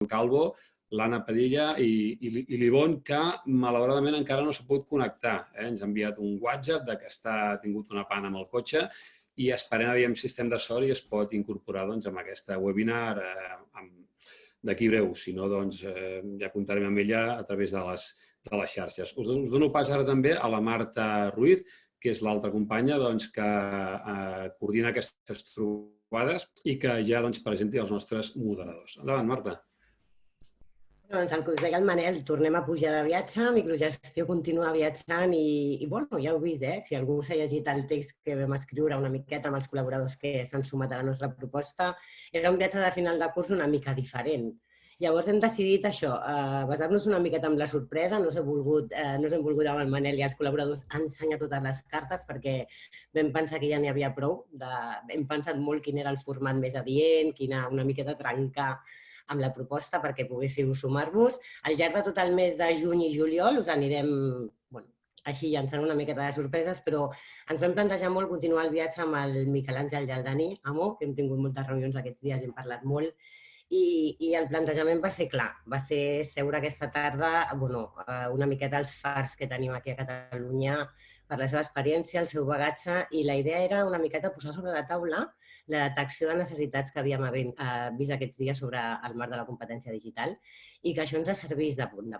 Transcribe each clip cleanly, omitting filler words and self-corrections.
Calvo, l'Anna Padilla i l'Ivonne, que malauradament encara no s'ha pogut connectar. Ens ha enviat un WhatsApp que ha tingut una pana amb el cotxe i esperem aviam si estem de sort i es pot incorporar en aquesta webinar d'aquí breu. Si no, ja comptarem amb ella a través de les xarxes. Us dono pas ara també a la Marta Ruiz, que és l'altra companya que coordina aquestes trobades i que ja presenti els nostres moderadors. Endavant, Marta. Doncs el que us deia el Manel, tornem a pujar de viatge, Microgestió continua viatjant i ja heu vist, si algú s'ha llegit el text que vam escriure una miqueta amb els col·laboradors que s'han sumat a la nostra proposta, era un viatge de final de curs una mica diferent. Llavors hem decidit això, basar-nos una miqueta en la sorpresa, no us hem volgut amb el Manel i els col·laboradors ensenyar totes les cartes perquè vam pensar que ja n'hi havia prou, hem pensat molt quin era el format més adient, una miqueta trencar amb la proposta perquè poguéssiu sumar-vos. Al llarg de tot el mes de juny i juliol us anirem així llançant una miqueta de sorpreses, però ens vam plantejar molt continuar el viatge amb el Miquel Àngel i el Dani Amo, que hem tingut moltes reunions aquests dies i hem parlat molt, i el plantejament va ser clar, va ser seure aquesta tarda una miqueta els fars que tenim aquí a Catalunya per la seva experiència, el seu bagatge, i la idea era una miqueta posar sobre la taula la detecció de necessitats que havíem vist aquests dies sobre el marc de la competència digital i que això ens servís de punt de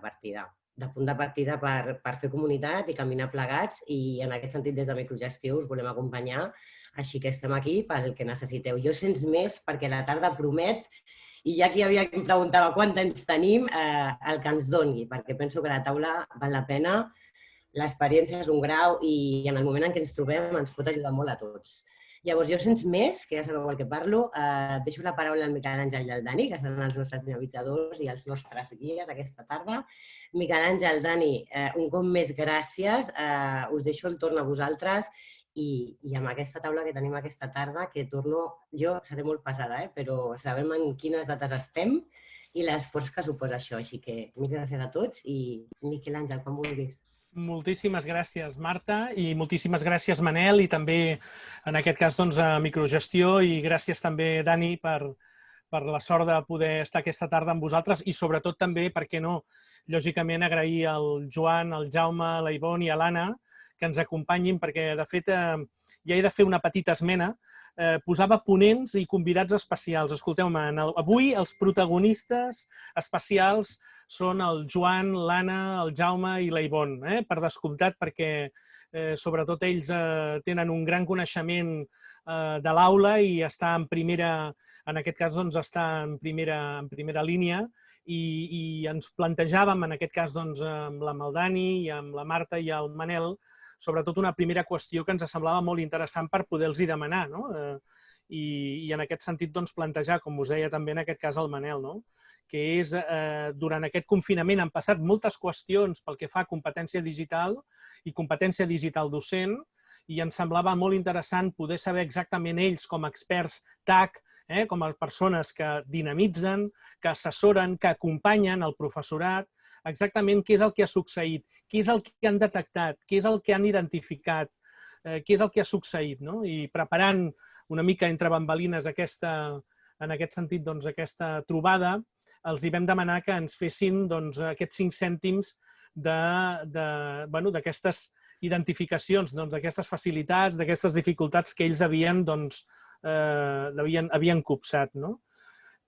partida per fer comunitat i caminar plegats, i en aquest sentit des de Microgestió us volem acompanyar, així que estem aquí pel que necessiteu. Jo sens més, perquè la tarda promet, i ja qui havia que em preguntava quant temps tenim, el que ens doni, perquè penso que la taula val la pena, l'experiència és un grau i en el moment en què ens trobem ens pot ajudar molt a tots. Llavors, jo sens més, que ja sabeu el que parlo, deixo la paraula al Miquel Àngel i al Dani, que seran els nostres dinamitzadors i els nostres guies aquesta tarda. Miquel Àngel, Dani, un cop més gràcies, us deixo el torn a vosaltres i amb aquesta taula que tenim aquesta tarda, que jo seré molt pesada, però sabem en quines dates estem i l'esforç que suposa això. Així que moltes gràcies a tots i Miquel Àngel, quan vulguis. Moltíssimes gràcies, Marta, i moltíssimes gràcies, Manel, i també, en aquest cas, a Microgestió, i gràcies també, Dani, per la sort de poder estar aquesta tarda amb vosaltres i, sobretot, també, per què no, lògicament, agrair al Joan, al Jaume, a la Ivonne i a l'Anna que ens acompanyin, perquè, de fet, ja he de fer una petita esmena, posava ponents i convidats especials. Escolteu-me, avui els protagonistes especials són el Joan, l'Anna, el Jaume i la Ivonne, per descomptat, perquè sobretot ells tenen un gran coneixement de l'aula i està en aquest cas està en primera línia, i ens plantejàvem, en aquest cas, amb el Dani i amb la Marta i el Manel, sobretot una primera qüestió que ens semblava molt interessant per poder-los demanar, i en aquest sentit plantejar, com us deia també en aquest cas el Manel, que és, durant aquest confinament han passat moltes qüestions pel que fa a competència digital i competència digital docent, i ens semblava molt interessant poder saber exactament ells com a experts TAC, com a persones que dinamitzen, que assessoren, que acompanyen el professorat, exactament què és el que ha succeït, què és el que han detectat, què és el que han identificat, què és el que ha succeït, i preparant una mica entre bambalines en aquest sentit aquesta trobada, els hi vam demanar que ens fessin aquests 5 cèntims d'aquestes identificacions, d'aquestes facilitats, d'aquestes dificultats que ells havien copsat.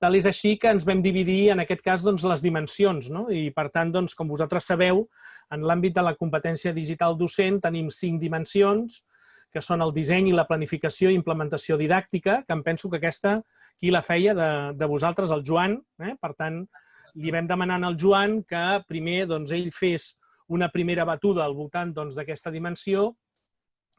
Tal és així que ens vam dividir, en aquest cas, les dimensions. I, per tant, com vosaltres sabeu, en l'àmbit de la competència digital docent tenim 5 dimensions, que són el disseny i la planificació i implementació didàctica, que em penso que aquesta, qui la feia de vosaltres, el Joan. Per tant, li vam demanar al Joan que primer ell fes una primera batuda al voltant d'aquesta dimensió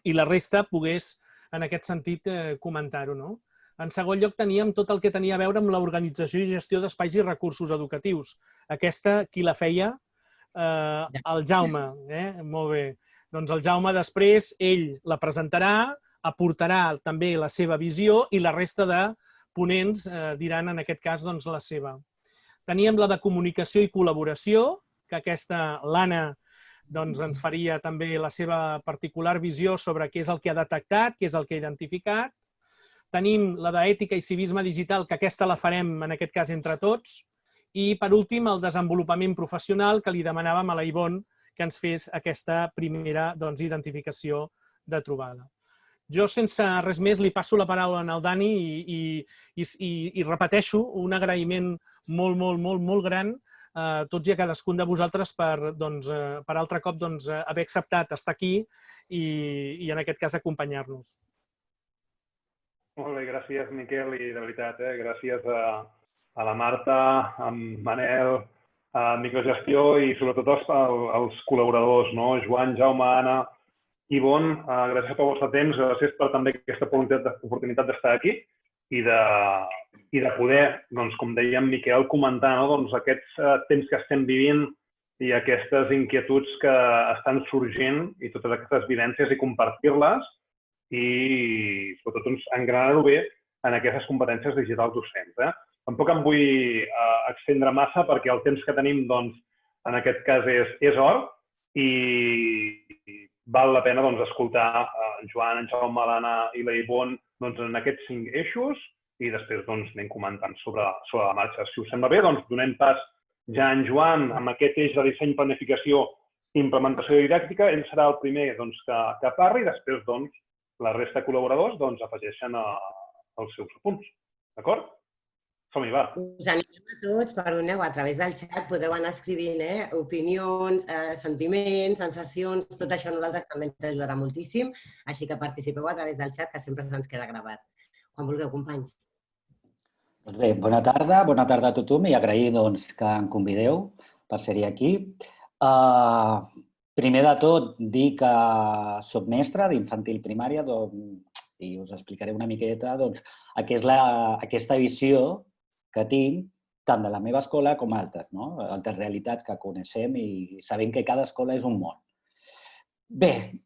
i la resta pogués, en aquest sentit, comentar-ho. En segon lloc, teníem tot el que tenia a veure amb l'organització i gestió d'espais i recursos educatius. Aquesta, qui la feia? El Jaume. Molt bé. Doncs el Jaume després, ell la presentarà, aportarà també la seva visió i la resta de ponents diran, en aquest cas, la seva. Teníem la de comunicació i col·laboració, que aquesta, l'Anna, ens faria també la seva particular visió sobre què és el que ha detectat, què és el que ha identificat. Tenim la d'ètica i civisme digital, que aquesta la farem, en aquest cas, entre tots. I, per últim, el desenvolupament professional, que li demanàvem a la Ivonne que ens fes aquesta primera identificació de trobada. Jo, sense res més, li passo la paraula al Dani i repeteixo un agraïment molt gran a tots i a cadascun de vosaltres per altre cop haver acceptat estar aquí i en aquest cas acompanyar-nos. Molt bé, gràcies, Miquel, i de veritat, gràcies a la Marta, a en Manel, a Microgestió i sobretot als col·laboradors, Joan, Jaume, Anna, Ivonne, gràcies pel vostre temps, gràcies per també aquesta oportunitat d'estar aquí i de poder, com deia en Miquel, comentar aquests temps que estem vivint i aquestes inquietuds que estan sorgint i totes aquestes vivències i compartir-les i sobretot engranar-ho bé en aquestes competències digitals docents. Tampoc em vull extendre massa perquè el temps que tenim en aquest cas és or i val la pena escoltar en Joan, en Jaume, l'Anna i la Ivonne en aquests 5 eixos i després anem comentant sobre la marxa. Si us sembla bé, donem pas ja a en Joan amb aquest eix de disseny, planificació i implementació didàctica. Ell serà el primer que parli i després la resta de col·laboradors afegeixen els seus apunts. D'acord? Som-hi, va. Us animem a tots, perdoneu, a través del xat podeu anar escrivint opinions, sentiments, sensacions, tot això a nosaltres també ens ajudarà moltíssim, així que participeu a través del xat, que sempre se'ns queda gravat. Quan vulgueu, companys. Doncs bé, bona tarda a tothom i agrair que em convideu per ser-hi aquí. Primer de tot, dir que soc mestre d'infantil primària i us explicaré una miqueta aquesta visió que tinc tant de la meva escola com altres realitats que coneixem i sabem que cada escola és un món. Bé,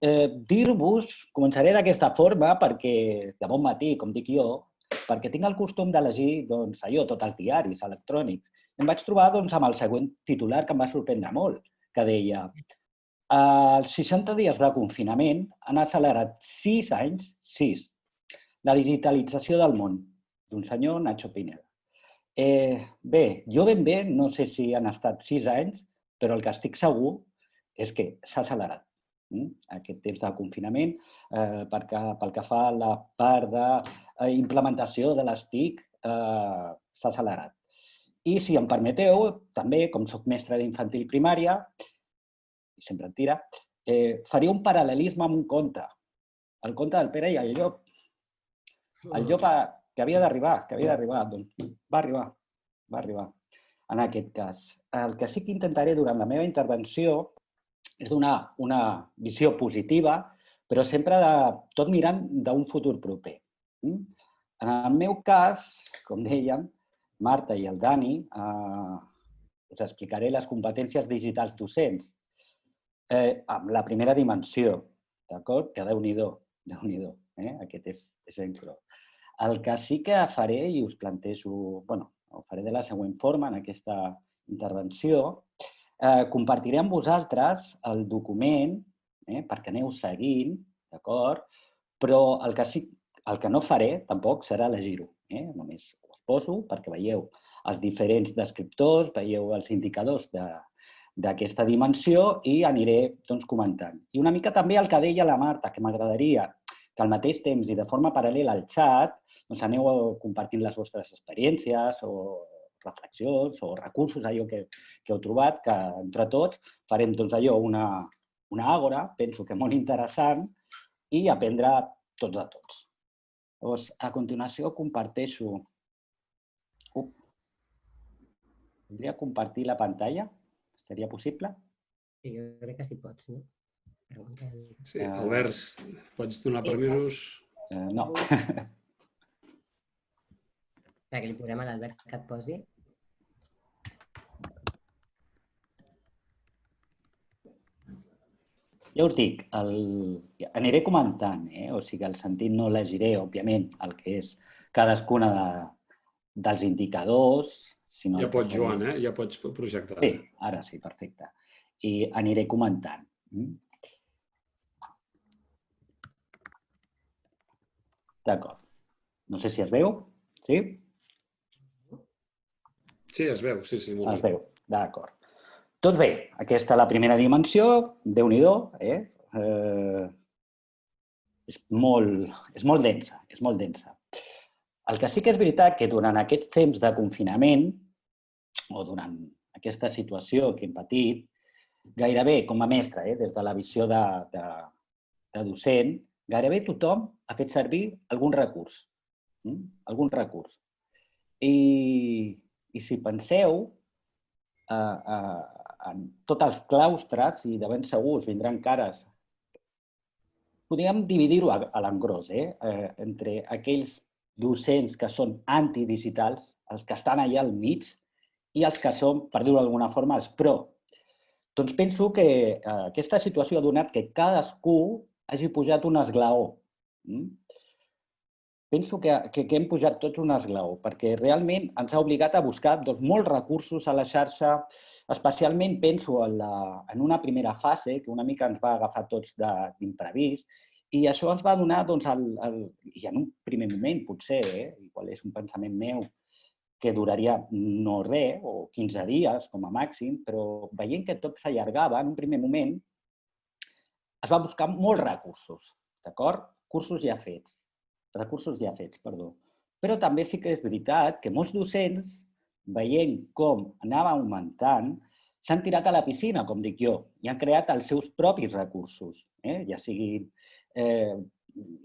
dir-vos, començaré d'aquesta forma perquè de bon matí, com dic jo, perquè tinc el costum de llegir allò, tots els diaris electrònics. Em vaig trobar amb el següent titular que em va sorprendre molt, que deia els 60 dies de confinament han accelerat 6 anys, 6, la digitalització del món, d'un senyor Nacho Pineda. Bé, jo ben bé no sé si han estat 6 anys, però el que estic segur és que s'ha accelerat aquest temps de confinament pel que fa a la part d'implementació de les TIC s'ha accelerat. I si em permeteu, també, com soc mestre d'infantil primària, i sempre en tira, faria un paral·lelisme amb un conte, el conte del Pere i el Llop. El llop que havia d'arribar, doncs va arribar en aquest cas. El que sí que intentaré durant la meva intervenció és donar una visió positiva, però sempre tot mirant d'un futur proper. En el meu cas, com dèiem, Marta i el Dani, us explicaré les competències digitals docents amb la primera dimensió, d'acord? Que Déu-n'hi-do, aquest és ben clau. El que sí que faré, i us plantejo, ho faré de la següent forma en aquesta intervenció, compartiré amb vosaltres el document perquè aneu seguint, d'acord? Però el que no faré tampoc serà llegir-ho. Només ho poso perquè veieu els diferents descriptors, veieu els indicadors d'aquesta dimensió i aniré comentant. I una mica també el que deia la Marta, que m'agradaria que al mateix temps i de forma paral·lela al xat aneu compartint les vostres experiències o reflexions o recursos, allò que heu trobat, que entre tots farem allò una àgora, penso que molt interessant, i aprendre tots a tots. Llavors, a continuació comparteixo... Voldria compartir la pantalla? Seria possible? Sí, jo crec que sí pots, no? Sí, Albert, pots donar permisos? No. Perquè li posem a l'Albert que et posi. Ja us dic, aniré comentant, o sigui, el sentit no llegiré, òbviament, el que és cadascuna dels indicadors. Ja pots, Joan, ja pots projectar. Sí, ara sí, perfecte. I aniré comentant. D'acord. No sé si es veu. Sí? Sí, es veu, sí, molt Es bé. veu, d'acord. Doncs bé, aquesta és la primera dimensió, Déu-n'hi-do, és molt densa, és molt densa. El que sí que és veritat que durant aquests temps de confinament, o durant aquesta situació que hem patit, gairebé, com a mestre, des de la visió de docent, gairebé tothom ha fet servir algun recurs. Algun recurs. I si penseu, en tots els claustres, i de ben segur us vindran cares, podríem dividir-ho a l'engròs, entre aquells docents que són antidigitals, els que estan allà al mig, i els que són, per dir-ho d'alguna forma, els pro. Doncs penso que aquesta situació ha donat que cadascú hagi pujat un esglaó. Penso que hem pujat tots un esglaó, perquè realment ens ha obligat a buscar molts recursos a la xarxa, especialment penso en una primera fase, que una mica ens va agafar tots d'imprevist, i això ens va donar, i en un primer moment, potser, igual és un pensament meu, que duraria no res, o 15 dies com a màxim, però veient que tot s'allargava, en un primer moment, es va buscar molts recursos, d'acord? Recursos ja fets, perdó. Però també sí que és veritat que molts docents, veient com anava augmentant, s'han tirat a la piscina, com dic jo, i han creat els seus propis recursos, ja siguin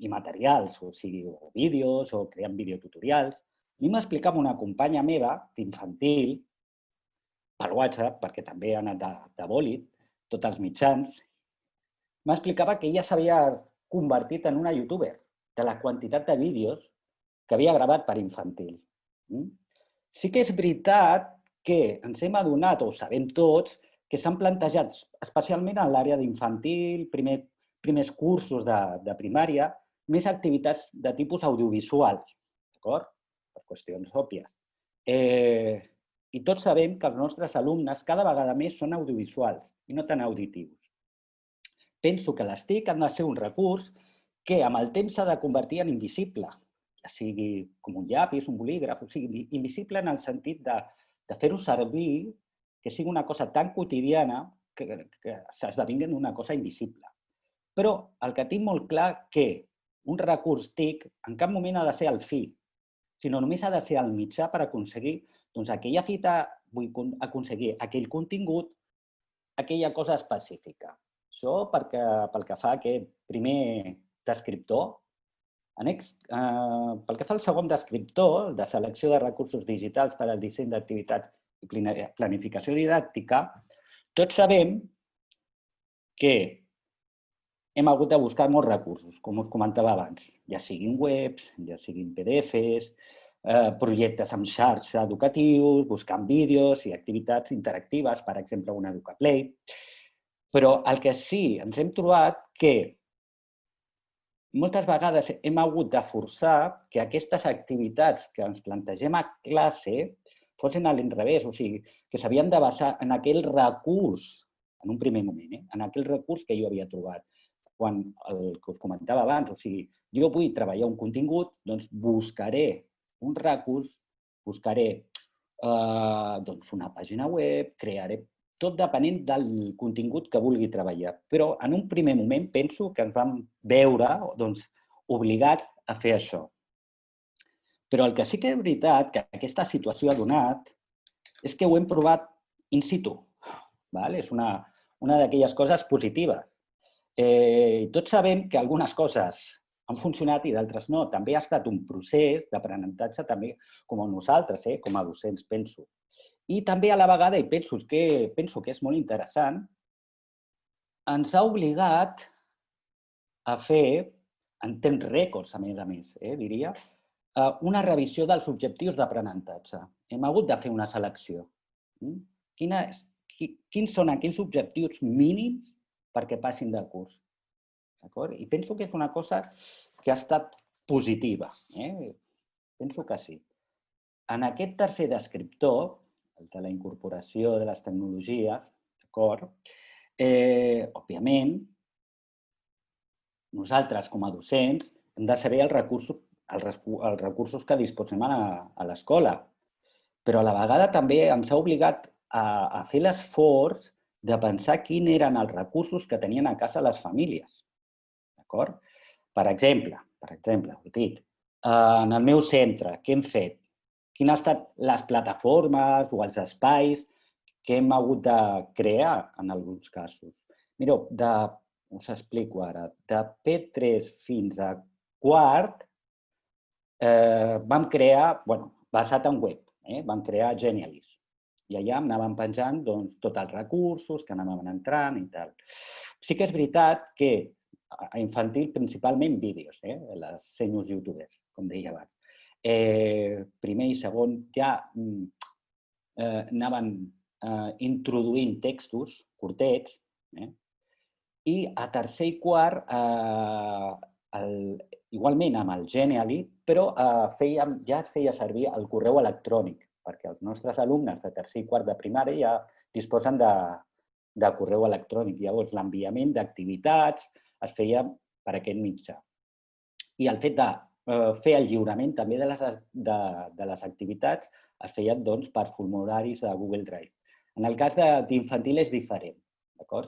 materials, o sigui, vídeos, o creant videotutorials. A mi m'explicava una companya meva d'infantil, per WhatsApp, perquè també ha anat de bòlit, tots els mitjans, m'explicava que ella s'havia convertit en una youtuber de la quantitat de vídeos que havia gravat per infantil. Sí que és veritat que ens hem adonat, o ho sabem tots, que s'han plantejat, especialment en l'àrea d'infantil, primers cursos de primària, més activitats de tipus audiovisual, d'acord? Per qüestions òbvies. I tots sabem que els nostres alumnes cada vegada més són audiovisuals i no tan auditius. Penso que les TIC han de ser un recurs que amb el temps s'ha de convertir en invisible, ja sigui com un llapis, un bolígraf, o sigui, invisible en el sentit de fer-ho servir, que sigui una cosa tan quotidiana que s'esdevingui una cosa invisible. Però el que tinc molt clar que un recurs TIC en cap moment ha de ser el fi, sinó només ha de ser el mitjà per aconseguir aquella fita, vull aconseguir aquell contingut, aquella cosa específica. Això pel que fa a aquest primer descriptor. Pel que fa al segon descriptor, el de selecció de recursos digitals per al disseny d'activitats i planificació didàctica, tots sabem que hem hagut de buscar molts recursos, com us comentava abans, ja siguin webs, ja siguin PDFs, projectes amb xarxa educatius, buscant vídeos i activitats interactives, per exemple, un EducaPlay. Però el que sí ens hem trobat que moltes vegades hem hagut de forçar que aquestes activitats que ens plantegem a classe fossin a l'inrevés, o sigui, que s'havien de basar en aquell recurs, en un primer moment, en aquell recurs que jo havia trobat. Quan el que us comentava abans, o sigui, jo vull treballar un contingut, doncs buscaré un recurs, buscaré una pàgina web, crearé tot depenent del contingut que vulgui treballar. Però en un primer moment penso que ens vam veure obligats a fer això. Però el que sí que és veritat que aquesta situació ha donat és que ho hem provat in situ. És una d'aquelles coses positives. Tots sabem que algunes coses han funcionat i d'altres no. També ha estat un procés d'aprenentatge també com a nosaltres, com a docents, penso. I també a la vegada, i penso que és molt interessant, ens ha obligat a fer, en temps rècords, a més, diria, una revisió dels objectius d'aprenentatge. Hem hagut de fer una selecció. Quins són aquells objectius mínims perquè passin de curs? I penso que és una cosa que ha estat positiva. Penso que sí. En aquest tercer descriptor, el de la incorporació de les tecnologies, òbviament, nosaltres com a docents hem de saber els recursos que disposem a l'escola. però a la vegada també ens ha obligat a fer l'esforç de pensar quins eren els recursos que tenien a casa les famílies. D'acord? Per exemple, ho dic, en el meu centre, què hem fet? Quines han estat les plataformes o els espais que hem hagut de crear en alguns casos? Mireu, us explico ara, de P3 fins a quart vam crear, basat en web, vam crear Genialist. I allà anàvem penjant tots els recursos que anàvem entrant i tal. Sí que és veritat que a infantil principalment vídeos, les senyors youtubers, com deia abans. Primer i segon ja anaven introduint textos curtets i a tercer i quart igualment amb el Genially, però ja es feia servir el correu electrònic, perquè els nostres alumnes de tercer i quart de primària ja disposen de correu electrònic. Llavors, l'enviament d'activitats es feia per aquest mitjà. I el fet de fer el lliurament també de les activitats es feia per formularis de Google Drive. En el cas d'infantil és diferent.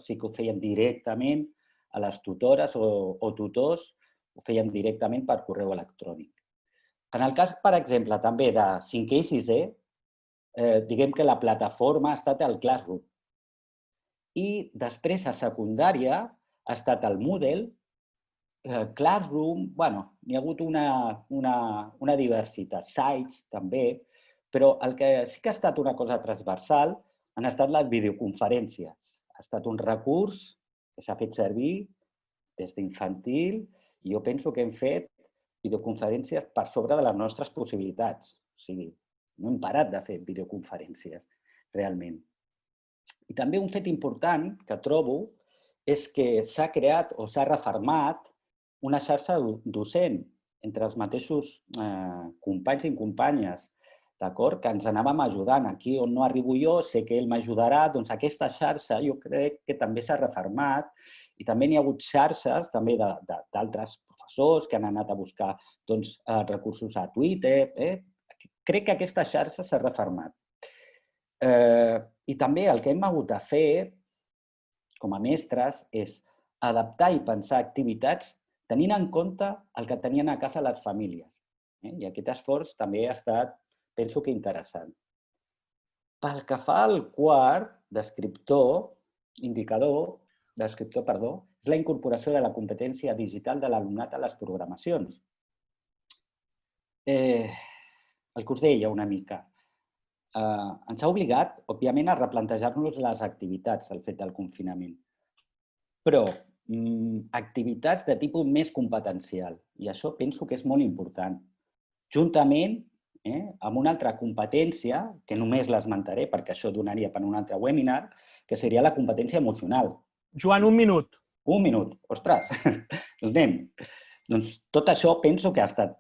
Sí que ho feien directament a les tutores o tutors, ho feien directament per correu electrònic. En el cas, per exemple, també de 5è i 6è, diguem que la plataforma ha estat el Classroom. I després, a secundària, ha estat el Moodle, Classroom, n'hi ha hagut una diversitat, Sites també, però el que sí que ha estat una cosa transversal han estat les videoconferències. Ha estat un recurs que s'ha fet servir des d'infantil i jo penso que hem fet videoconferències per sobre de les nostres possibilitats. O sigui, no hem parat de fer videoconferències, realment. I també un fet important que trobo és que s'ha creat o s'ha refermat una xarxa docent entre els mateixos companys i companyes, que ens anàvem ajudant. Aquí on no arribo jo, sé que ell m'ajudarà. Doncs aquesta xarxa jo crec que també s'ha refermat i també n'hi ha hagut xarxes també d'altres professors que han anat a buscar recursos a Twitter. Crec que aquesta xarxa s'ha refermat. I també el que hem hagut de fer com a mestres és adaptar i pensar activitats tenint en compte el que tenien a casa les famílies. I aquest esforç també ha estat, penso que interessant. Pel que fa al quart indicador, és la incorporació de la competència digital de l'alumnat a les programacions. El que us deia una mica, ens ha obligat, òbviament, a replantejar-nos les activitats al fet del confinament. Però activitats de tipus més competencial. I això penso que és molt important. Juntament amb una altra competència, que només l'esmentaré perquè això donaria per un altre webinar, que seria la competència emocional. Joan, un minut. Un minut. Ostres, doncs anem. Doncs tot això penso que ha estat.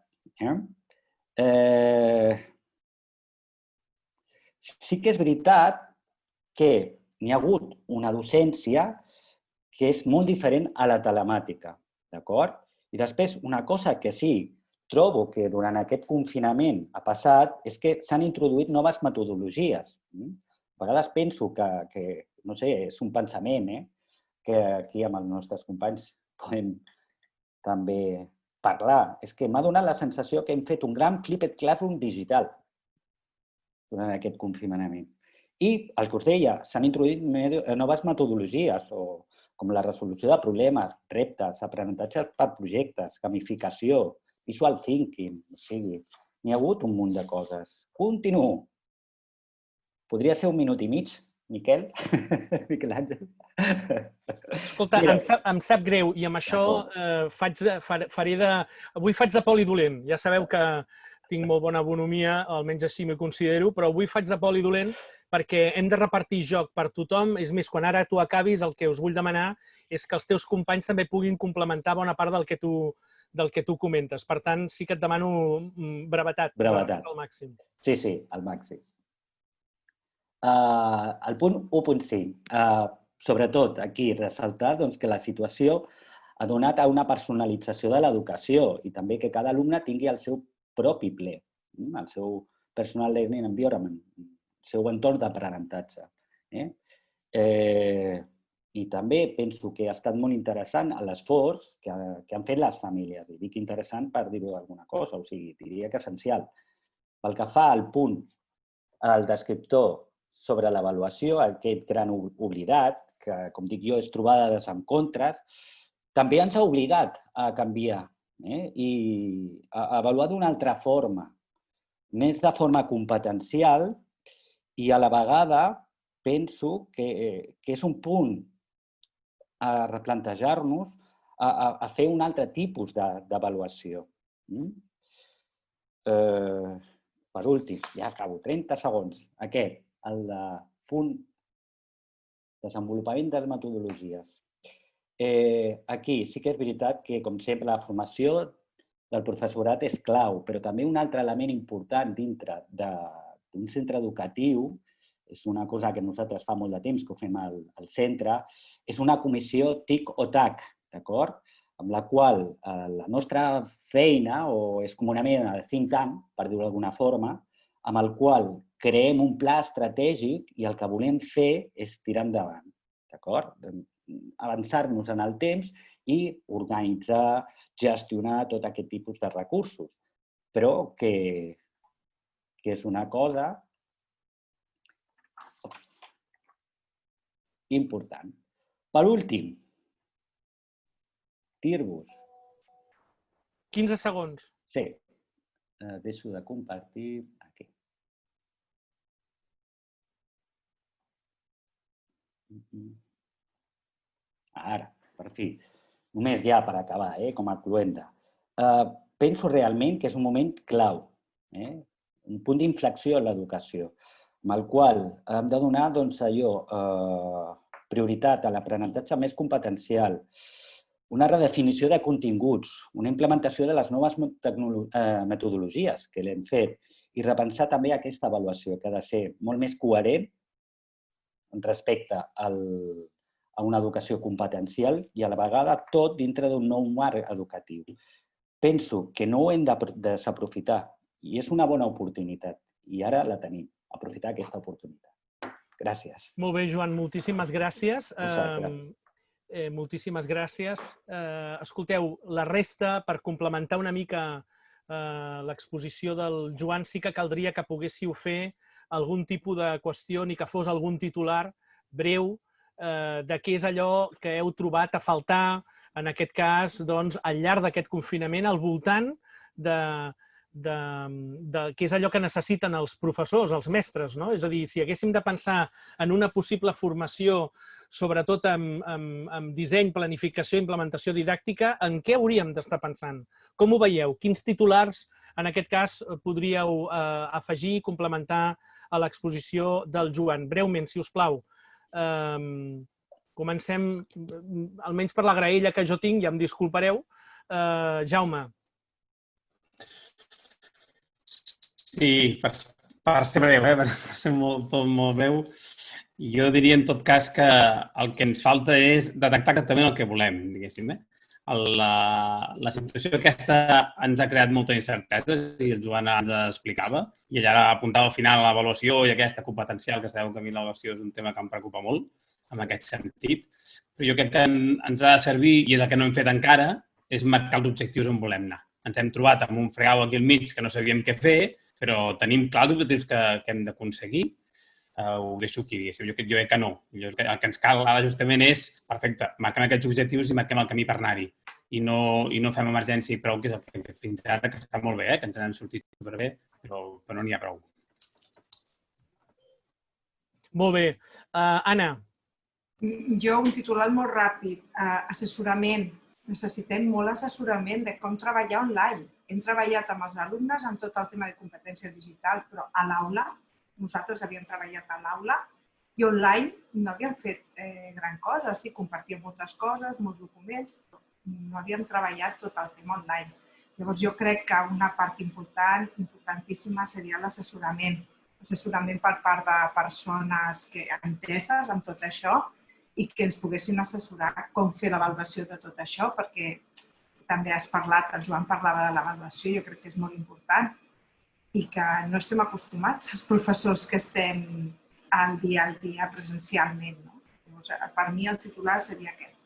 Sí que és veritat que n'hi ha hagut una docència que és molt diferent a la telemàtica, d'acord? I després, una cosa que sí trobo que durant aquest confinament ha passat és que s'han introduït noves metodologies. A vegades penso que no sé, és un pensament, que aquí amb els nostres companys podem també parlar. És que m'ha donat la sensació que hem fet un gran flipped classroom digital durant aquest confinament. I el que us deia, s'han introduït noves metodologies, com la resolució de problemes, reptes, aprenentatge per projectes, gamificació, visual thinking, o sigui, n'hi ha hagut un munt de coses. Continuo. Podria ser un minut i mig, Miquel? Miquel Àngel? Escolta, em sap greu i amb això avui faig de poli dolent. Ja sabeu que tinc molt bona bonomia, almenys així m'hi considero, però avui faig de poli dolent perquè hem de repartir joc per tothom. És més, quan ara tu acabis, el que us vull demanar és que els teus companys també puguin complementar bona part del que tu comentes. Per tant, sí que et demano brevetat. Brevetat. Al màxim. Sí, al màxim. El punt 1.5. Sobretot aquí, ressaltar que la situació ha donat a una personalització de l'educació i també que cada alumne tingui el seu propi ple, el seu personal learning environment, el seu entorn d'aprenentatge. I també penso que ha estat molt interessant l'esforç que han fet les famílies. I dic interessant per dir-ho d'alguna cosa, o sigui, diria que essencial. Pel que fa al punt, al descriptor sobre l'avaluació, aquest gran oblidat, que, com dic jo, és trobar dades en contres, també ens ha obligat a canviar i a avaluar d'una altra forma, més de forma competencial, i a la vegada penso que és un punt a replantejar-nos, a fer un altre tipus d'avaluació. Per últim, ja acabo, 30 segons, aquest, el de punt desenvolupament de les metodologies. Aquí sí que és veritat que, com sempre, la formació del professorat és clau, però també un altre element important dintre d'un centre educatiu, és una cosa que nosaltres fa molt de temps que ho fem al centre, és una comissió TIC o TAC, d'acord? Amb la qual la nostra feina és com una mena de think tank, per dir-ho d'alguna forma, amb el qual creem un pla estratègic i el que volem fer és tirar endavant, d'acord? Avançar-nos en el temps i organitzar, gestionar tot aquest tipus de recursos, però que és una cosa important. Per últim, dir-vos... 15 segons. Sí. Deixo de compartir aquí. Ara, per fi. Només ja per acabar, com a cluenda. Penso realment que és un moment clau, un punt d'inflexió en l'educació, amb el qual hem de donar prioritat a l'aprenentatge més competencial, una redefinició de continguts, una implementació de les noves metodologies que l'hem fet i repensar també aquesta avaluació, que ha de ser molt més coherent respecte a una educació competencial i a la vegada tot dintre d'un nou marc educatiu. Penso que no ho hem de desaprofitar i és una bona oportunitat i ara la tenim, aprofitar aquesta oportunitat. Gràcies. Molt bé, Joan, moltíssimes gràcies. Vosaltres. Moltíssimes gràcies. Escolteu, la resta, per complementar una mica l'exposició del Joan, sí que caldria que poguéssiu fer algun tipus de qüestió ni que fos algun titular breu de què és allò que heu trobat a faltar, en aquest cas, al llarg d'aquest confinament, al voltant de què és allò que necessiten els professors, els mestres. És a dir, si haguéssim de pensar en una possible formació, sobretot en disseny, planificació i implementació didàctica, en què hauríem d'estar pensant? Com ho veieu? Quins titulars, en aquest cas, podríeu afegir i complementar a l'exposició del Joan? Breument, si us plau. Comencem, almenys per la graella que jo tinc, ja em disculpareu. Jaume. Sí, per ser breu, per ser molt breu, jo diria en tot cas que el que ens falta és detectar exactament el que volem, diguéssim. La situació aquesta ens ha creat molta incertesa i el Joan ens explicava i ella apuntava al final l'avaluació i aquesta competencial, que sabeu que a mi l'avaluació és un tema que em preocupa molt en aquest sentit. Però jo crec que ens ha de servir, i és el que no hem fet encara, és marcar els objectius on volem anar. Ens hem trobat amb un fregau aquí al mig que no sabíem què fer, però tenim clar els objectius que hem d'aconseguir. Ho deixo aquí, diguéssim. Jo crec que no. El que ens cal ara justament és, perfecte, marquem aquests objectius i marquem el camí per anar-hi. I no fem emergència i prou, que és el que hem fet fins ara, que està molt bé, que ens n'hem sortit superbé, però no n'hi ha prou. Molt bé. Anna. Jo, un titular molt ràpid. Assessorament. Necessitem molt assessorament de com treballar online. Hem treballat amb els alumnes en tot el tema de competència digital, però a l'aula, nosaltres havíem treballat a l'aula i online no havíem fet gran cosa. Sí, compartíem moltes coses, molts documents, però no havíem treballat tot el tema online. Llavors, jo crec que una part importantíssima seria l'assessorament. Assessorament per part de persones enteses en tot això i que ens poguessin assessorar com fer l'avaluació de tot això, perquè també has parlat, el Joan parlava de l'avaluació, jo crec que és molt important. i que no estem acostumats, els professors que estem al dia presencialment. No? Per mi el titular seria aquest.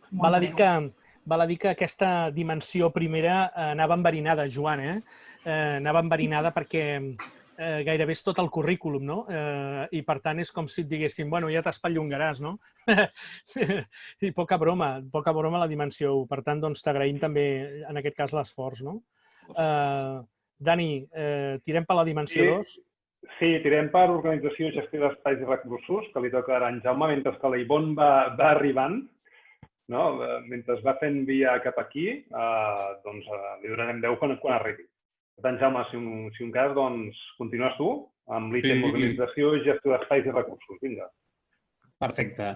Val a dir que aquesta dimensió primera anava enverinada, Joan, anava enverinada perquè gairebé és tot el currículum, no? I per tant és com si et diguéssim, bueno, ja t'espatllongaràs, no? I poca broma la dimensió. Per tant, doncs t'agraïm també, en aquest cas, l'esforç, no? Dani, tirem per la dimensió 2? Sí, tirem per organització i gestió d'espais i recursos, que li toca ara a en Jaume, mentre que la Ivonne va arribant. No? Mentre va fent via cap aquí, doncs li donarem 10 quan arribi. Per tant, Jaume, si un cas, doncs continues tu amb l'ítem organització i gestió d'espais i recursos. Vinga. Perfecte.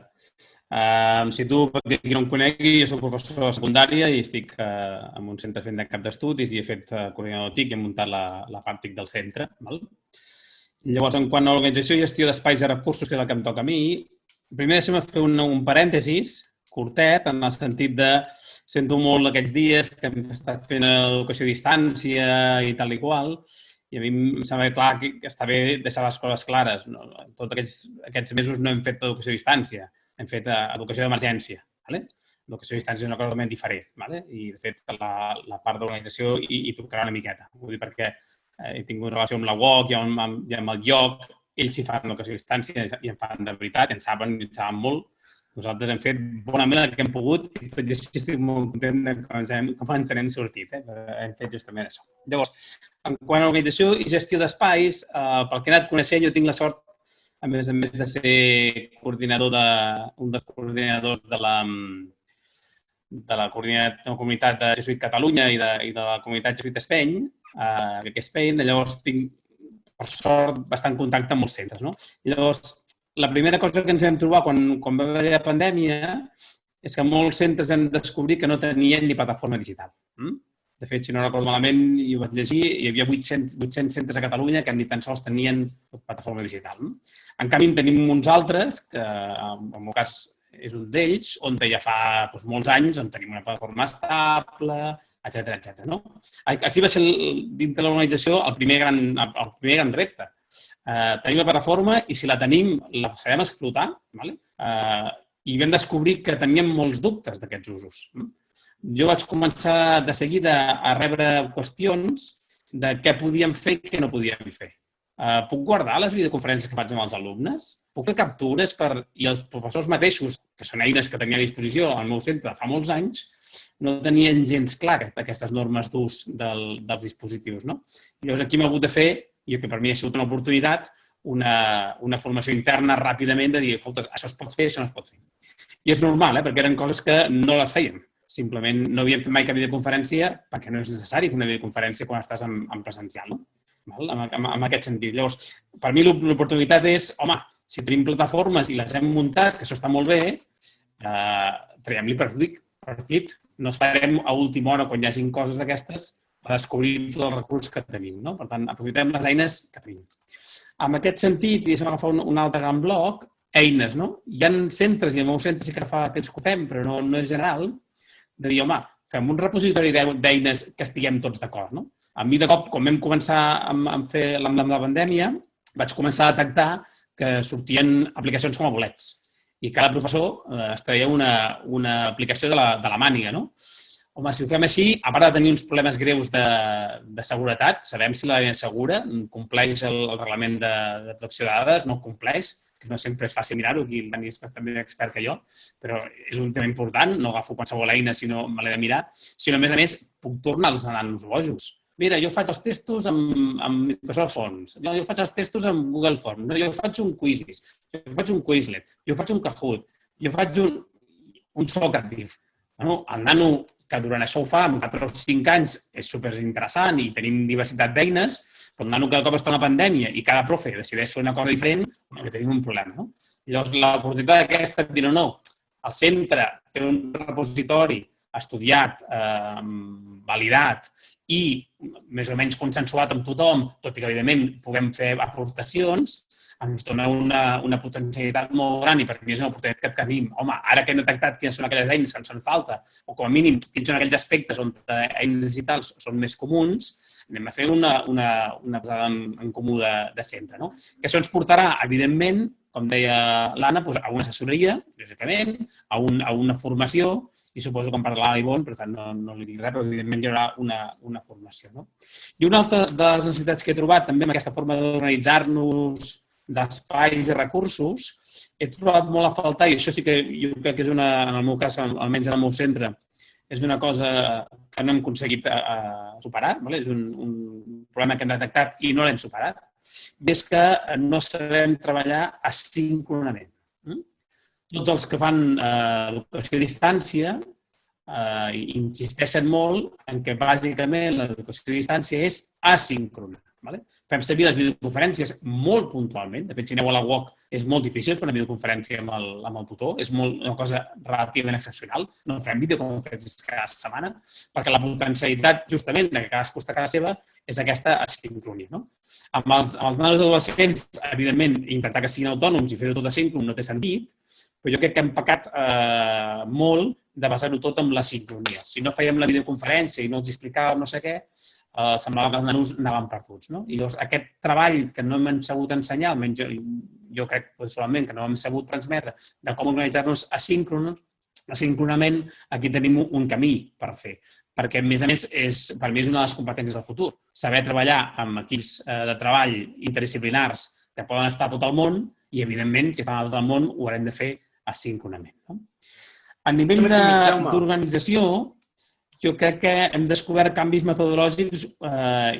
Si tu pot dir que no em conegui, jo soc professor de secundària i estic en un centre fent de cap d'estudis i he fet coordinador TIC i he muntat la part TIC del centre. Llavors, en quant a organització i gestió d'espais i recursos, que és el que em toca a mi, primer deixem fer un parèntesis curtet, en el sentit de sento molt aquests dies que hem estat fent educació a distància i tal i qual, i a mi em sembla clar que està bé deixar les coses clares. Tots aquests mesos no hem fet educació a distància, hem fet educació d'emergència. L'educació a distància és una cosa totalment diferent. I, de fet, la part d'organització hi tocarà una miqueta. Vull dir, perquè he tingut relació amb la UOC i amb el IOC, ells s'hi fan educació a distància i en fan de veritat, en saben molt. Nosaltres hem fet bonament el que hem pogut i tot i així estic molt content de com ens n'hem sortit. Hem fet justament això. Llavors, en quant a organització i gestió d'espais, pel que he anat coneixent, jo tinc la sort, a més de ser coordinador un dels coordinadors de la comunitat de Jesuït Catalunya i de la comunitat Jesuït Espeny, que és Espeny, llavors tinc, per sort, bastant contacte amb molts centres. Llavors, la primera cosa que ens vam trobar quan va haver la pandèmia és que molts centres vam descobrir que no tenien ni plataforma digital. De fet, si no recordo malament, i ho vaig llegir, hi havia 800 centres a Catalunya que ni tan sols tenien plataforma digital. En canvi, en tenim uns altres, que en el meu cas és un d'ells, on ja fa molts anys on tenim una plataforma estable, etc. Aquí va ser, dintre de l'organització, el primer gran repte. Tenim la plataforma i si la tenim la sabem explotar i vam descobrir que teníem molts dubtes d'aquests usos. Jo vaig començar de seguida a rebre qüestions de què podíem fer i què no podíem fer. Puc guardar les videoconferències que faig amb els alumnes? Puc fer captures i els professors mateixos, que són eines que tenia a disposició al meu centre fa molts anys, no tenien gens clar aquestes normes d'ús dels dispositius. Llavors aquí hem hagut de fer, i que per mi ha sigut una oportunitat, una formació interna ràpidament de dir, escolta, això es pot fer, això no es pot fer. I és normal, perquè eren coses que no les fèiem. Simplement no havíem fet mai cap videoconferència perquè no és necessari fer una videoconferència quan estàs en presencial, en aquest sentit. Llavors, per mi l'oportunitat és, home, si tenim plataformes i les hem muntat, que això està molt bé, traiem-li partit. No esperem a última hora, quan hi hagin coses d'aquestes, a descobrir tots els recursos que tenim. Per tant, aprofitem les eines que tenim. En aquest sentit, i deixem agafar un altre gran bloc, eines. Hi ha centres, i el meu centre sí que fa temps que ho fem, però no és general, de dir, home, fem un repositori d'eines que estiguem tots d'acord. A mi, de cop, quan vam començar a fer la pandèmia, vaig començar a detectar que sortien aplicacions com a bolets. I cada professor es treia una aplicació de la màniga. Home, si ho fem així, a part de tenir uns problemes greus de seguretat, sabem si l'eina és segura, compleix el reglament de protecció de dades, no compleix, que no sempre és fàcil mirar-ho, aquí el Dani és també més expert que jo, però és un tema important, no agafo qualsevol eina si no me l'he de mirar, sinó, a més, puc tornar-los anant els bojos. Mira, jo faig els testos amb Microsoft Forms, jo faig els testos amb Google Forms, jo faig un Quizzes, jo faig un Quizlet, jo faig un Kahoot, jo faig un Socrative. El nano, que durant això ho fa, amb 4 o 5 anys, és superinteressant i tenim diversitat d'eines, però el nano cada cop està en la pandèmia i cada profe decideix fer una cosa diferent, tenim un problema. Llavors, l'oportunitat aquesta és dir, no, el centre té un repositori estudiat, validat i més o menys consensuat amb tothom, tot i que, evidentment, puguem fer aportacions, ens dona una potencialitat molt gran i per mi és una oportunitat que tenim. Home, ara que hem detectat quines són aquelles eines que ens fan falta o com a mínim quins són aquells aspectes on eines digitals són més comuns, anem a fer una posada en comú de centre. No? Que això ens portarà, evidentment, com deia l'Anna, a una assessoria, lògicament, a una formació, i suposo que en parlarà l'Ivonne, per tant no li dic res, però evidentment hi haurà una formació. No? I una altra de les necessitats que he trobat també amb aquesta forma d'organitzar-nos d'espais i recursos, he trobat molt a faltar, i això sí que jo crec que és en el meu cas, almenys en el meu centre, és una cosa que no hem aconseguit superar, és un problema que hem detectat i no l'hem superat, i és que no sabem treballar asíncronament. Tots els que fan educació a distància insisteixen molt en que bàsicament l'educació a distància és asíncrona. Fem servir les videoconferències molt puntualment. De fet, si aneu a la UOC és molt difícil fer una videoconferència amb el tutor. És una cosa relativament excepcional. No fem videoconferències cada setmana perquè la potencialitat, justament, de que cadascú està a casa seva és aquesta asíncronia. Amb els nanos adolescents, evidentment, intentar que siguin autònoms i fer-ho tot asíncron no té sentit, però jo crec que hem pecat molt de basar-ho tot en la sincronia. Si no fèiem la videoconferència i no els explicàvem no sé què, semblava que els nanos anaven perduts. I llavors aquest treball que no hem sabut ensenyar, almenys jo crec personalment que no hem sabut transmetre de com organitzar-nos asíncronament, aquí tenim un camí per fer. Perquè, a més, per mi és una de les competències del futur. Saber treballar amb equips de treball interdisciplinars que poden estar a tot el món i, evidentment, si estan a tot el món, ho haurem de fer asíncronament. A nivell d'organització, jo crec que hem descobert canvis metodològics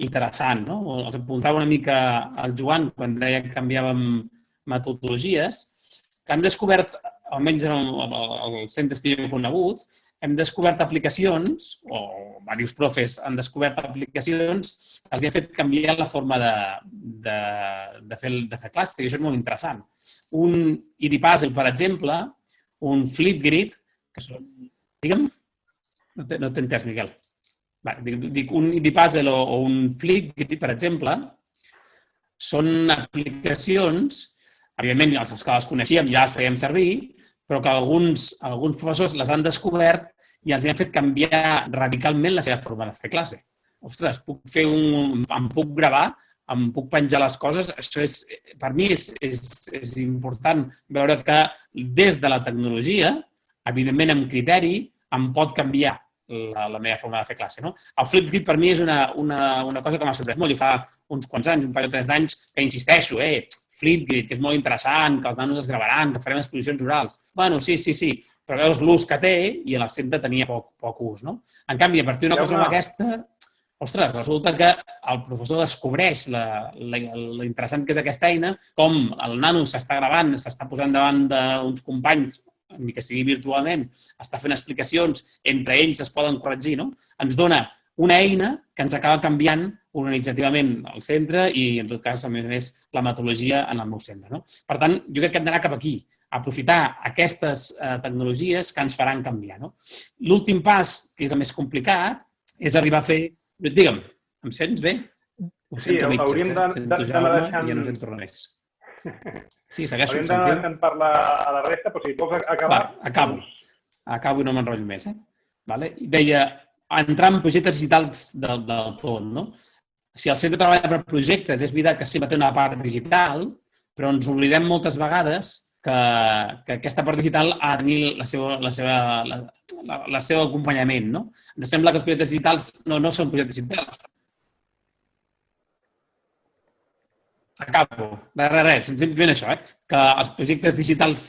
interessants. Els apuntava una mica el Joan quan deia que canviàvem metodologies, que hem descobert, almenys en els centres que jo he conegut, hem descobert aplicacions, o diversos profes han descobert aplicacions que els han fet canviar la forma de fer classe, i això és molt interessant. Un Edpuzzle, per exemple, un Flipgrid, que són... Digue'm? No t'he entès, Miquel. Dic, un Edpuzzle o un Flipgrid, per exemple, són aplicacions, evidentment, els que les coneixíem ja les fèiem servir, però que alguns professors les han descobert i els han fet canviar radicalment la seva forma de fer classe. Ostres, em puc gravar, em puc penjar les coses, això per mi és important veure que des de la tecnologia, evidentment amb criteri, em pot canviar la meva forma de fer classe. El Flipgrid per mi és una cosa que m'ha sorprès molt i fa uns quants anys, un parell o 3 d'anys, que insisteixo, Flipgrid, que és molt interessant, que els nanos es gravaran, que farem exposicions orals. Bueno, sí, però veus l'ús que té i a la centre tenia poc ús. En canvi, a partir d'una cosa com aquesta, ostres, resulta que el professor descobreix l'interessant que és aquesta eina, com el nano s'està gravant, s'està posant davant d'uns companys, ni que sigui virtualment, està fent explicacions, entre ells es poden corregir, ens dona una eina que ens acaba canviant organitzativament el centre i, en tot cas, a més, la metodologia en el meu centre. Per tant, jo crec que hem d'anar cap aquí, aprofitar aquestes tecnologies que ens faran canviar. L'últim pas, que és el més complicat, és arribar a fer... Digue'm, em sents bé? Ho sento mig, sento Jaume i ja no sento res més. Sí, segueixo. Hauríem d'anar deixant parlar a la resta, però si vols acabar... Acabo i no m'enrotllo més. Deia, entrar en projectes digitals del tot. Si el centre treballa per projectes, és veritat que sempre té una part digital, però ens oblidem moltes vegades que aquesta part digital ha de tenir el seu acompanyament. Ens sembla que els projectes digitals no són projectes digitals. Acabo. Res, simplement això, que els projectes digitals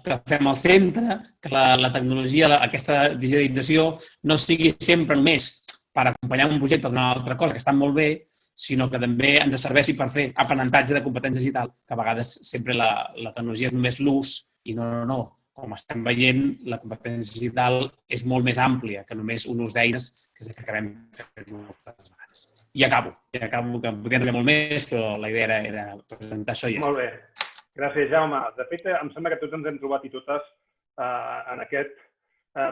que fem al centre, que la tecnologia, aquesta digitalització, no sigui sempre només per acompanyar un projecte d'una altra cosa, que estan molt bé, sinó que també ens serveixi per fer aprenentatge de competència digital, que a vegades sempre la tecnologia és només l'ús i no. Com estem veient, la competència digital és molt més àmplia que només un ús d'eines, que és el que acabem fent moltes vegades. I acabo, que podria arribar molt més, però la idea era presentar això i ja està. Molt bé. Gràcies, Jaume. De fet, em sembla que tots ens hem trobat i totes en aquest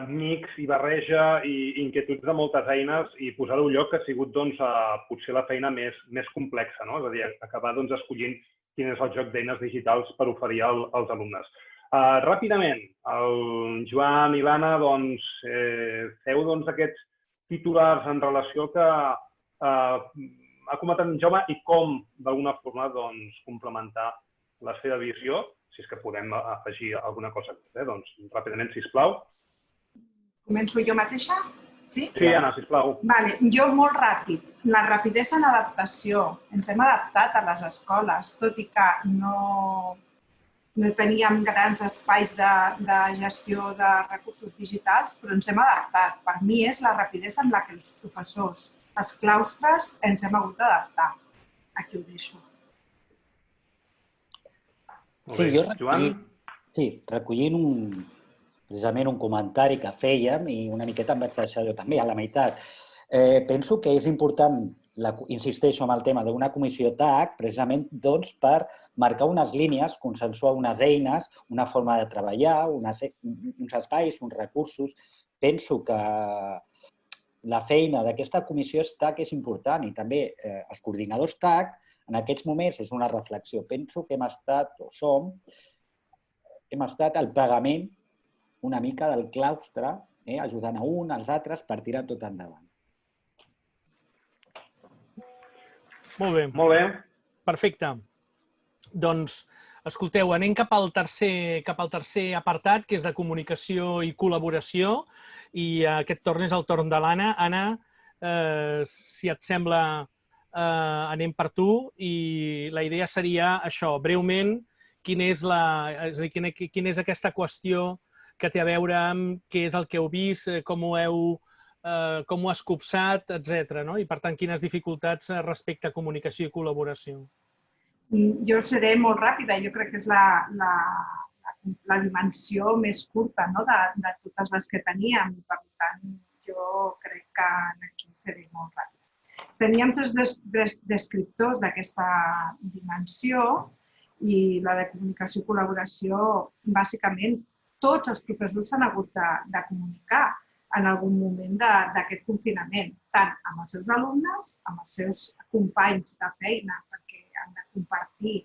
mix i barreja i inquietuds de moltes eines i posar-ho a lloc que ha sigut potser la feina més complexa, no? És a dir, acabar escollint quin és el joc d'eines digitals per oferir als alumnes. Ràpidament, el Joan i l'Anna feu aquests titulars en relació que ha comentat en Jaume i com, d'alguna forma, complementar la seva visió, si és que podem afegir alguna cosa més. Doncs, ràpidament, sisplau. Començo jo mateixa? Sí? Sí, Anna, sisplau. Vale, jo molt ràpid. La rapidesa en adaptació. Ens hem adaptat a les escoles, tot i que no teníem grans espais de gestió de recursos digitals, però ens hem adaptat. Per mi és la rapidesa amb la que els professors, els claustres, ens hem hagut d'adaptar. Aquí ho deixo. Sí, recollint precisament un comentari que fèiem i una miqueta em vaig deixar jo també a la meitat. Penso que és important, insisteixo en el tema d'una comissió TAC, precisament per marcar unes línies, consensuar unes eines, una forma de treballar, uns espais, uns recursos. Penso que la feina d'aquesta comissió TAC és important i també els coordinadors TAC en aquests moments és una reflexió. Penso que hem estat al pagament una mica del claustre, ajudant a un, als altres, per tirar tot endavant. Molt bé. Molt bé. Perfecte. Doncs, escolteu, anem cap al tercer apartat, que és de comunicació i col·laboració, i aquest torn és el torn de l'Anna. Anna, si et sembla, anem per tu, i la idea seria això, breument, quina és aquesta qüestió que té a veure amb què és el que heu vist, com ho heu escopsat, etc. I, per tant, quines dificultats respecte a comunicació i col·laboració. Jo seré molt ràpida. Jo crec que és la dimensió més curta de totes les que teníem. Per tant, jo crec que aquí seré molt ràpida. Teníem tres descriptors d'aquesta dimensió i la de comunicació i col·laboració, bàsicament, tots els professors s'han hagut de comunicar en algun moment d'aquest confinament, tant amb els seus alumnes, amb els seus companys de feina, perquè han de compartir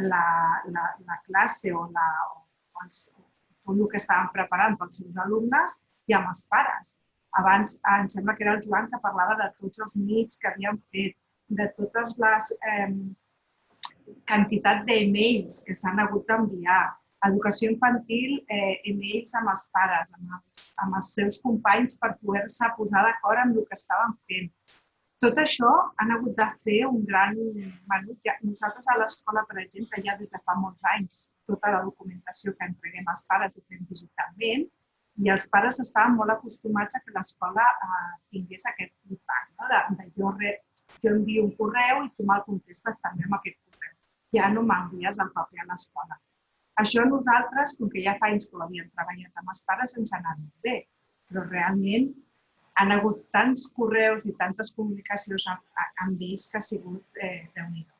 la classe o tot el que estaven preparant pels seus alumnes, i amb els pares. Abans, em sembla que era el Joan que parlava de tots els meets que havien fet, de totes les quantitat d'e-mails que s'han hagut d'enviar, educació infantil, e-mails amb els pares, amb els seus companys per poder-se posar d'acord amb el que estaven fent. Tot això han hagut de fer un gran menut. Nosaltres a l'escola, per exemple, ja des de fa molts anys, tota la documentació que entreguem als pares ho fem digitalment i els pares estaven molt acostumats a que l'escola tingués aquest feedback. Jo envio un correu i tu me'l contestes també amb aquest correu. Ja no m'envies el paper a l'escola. Això nosaltres, com que ja fa anys que ho havíem treballat amb els pares, ens ha anat molt bé, però realment han hagut tants correus i tantes comunicacions amb ells que ha sigut déu-n'hi-do.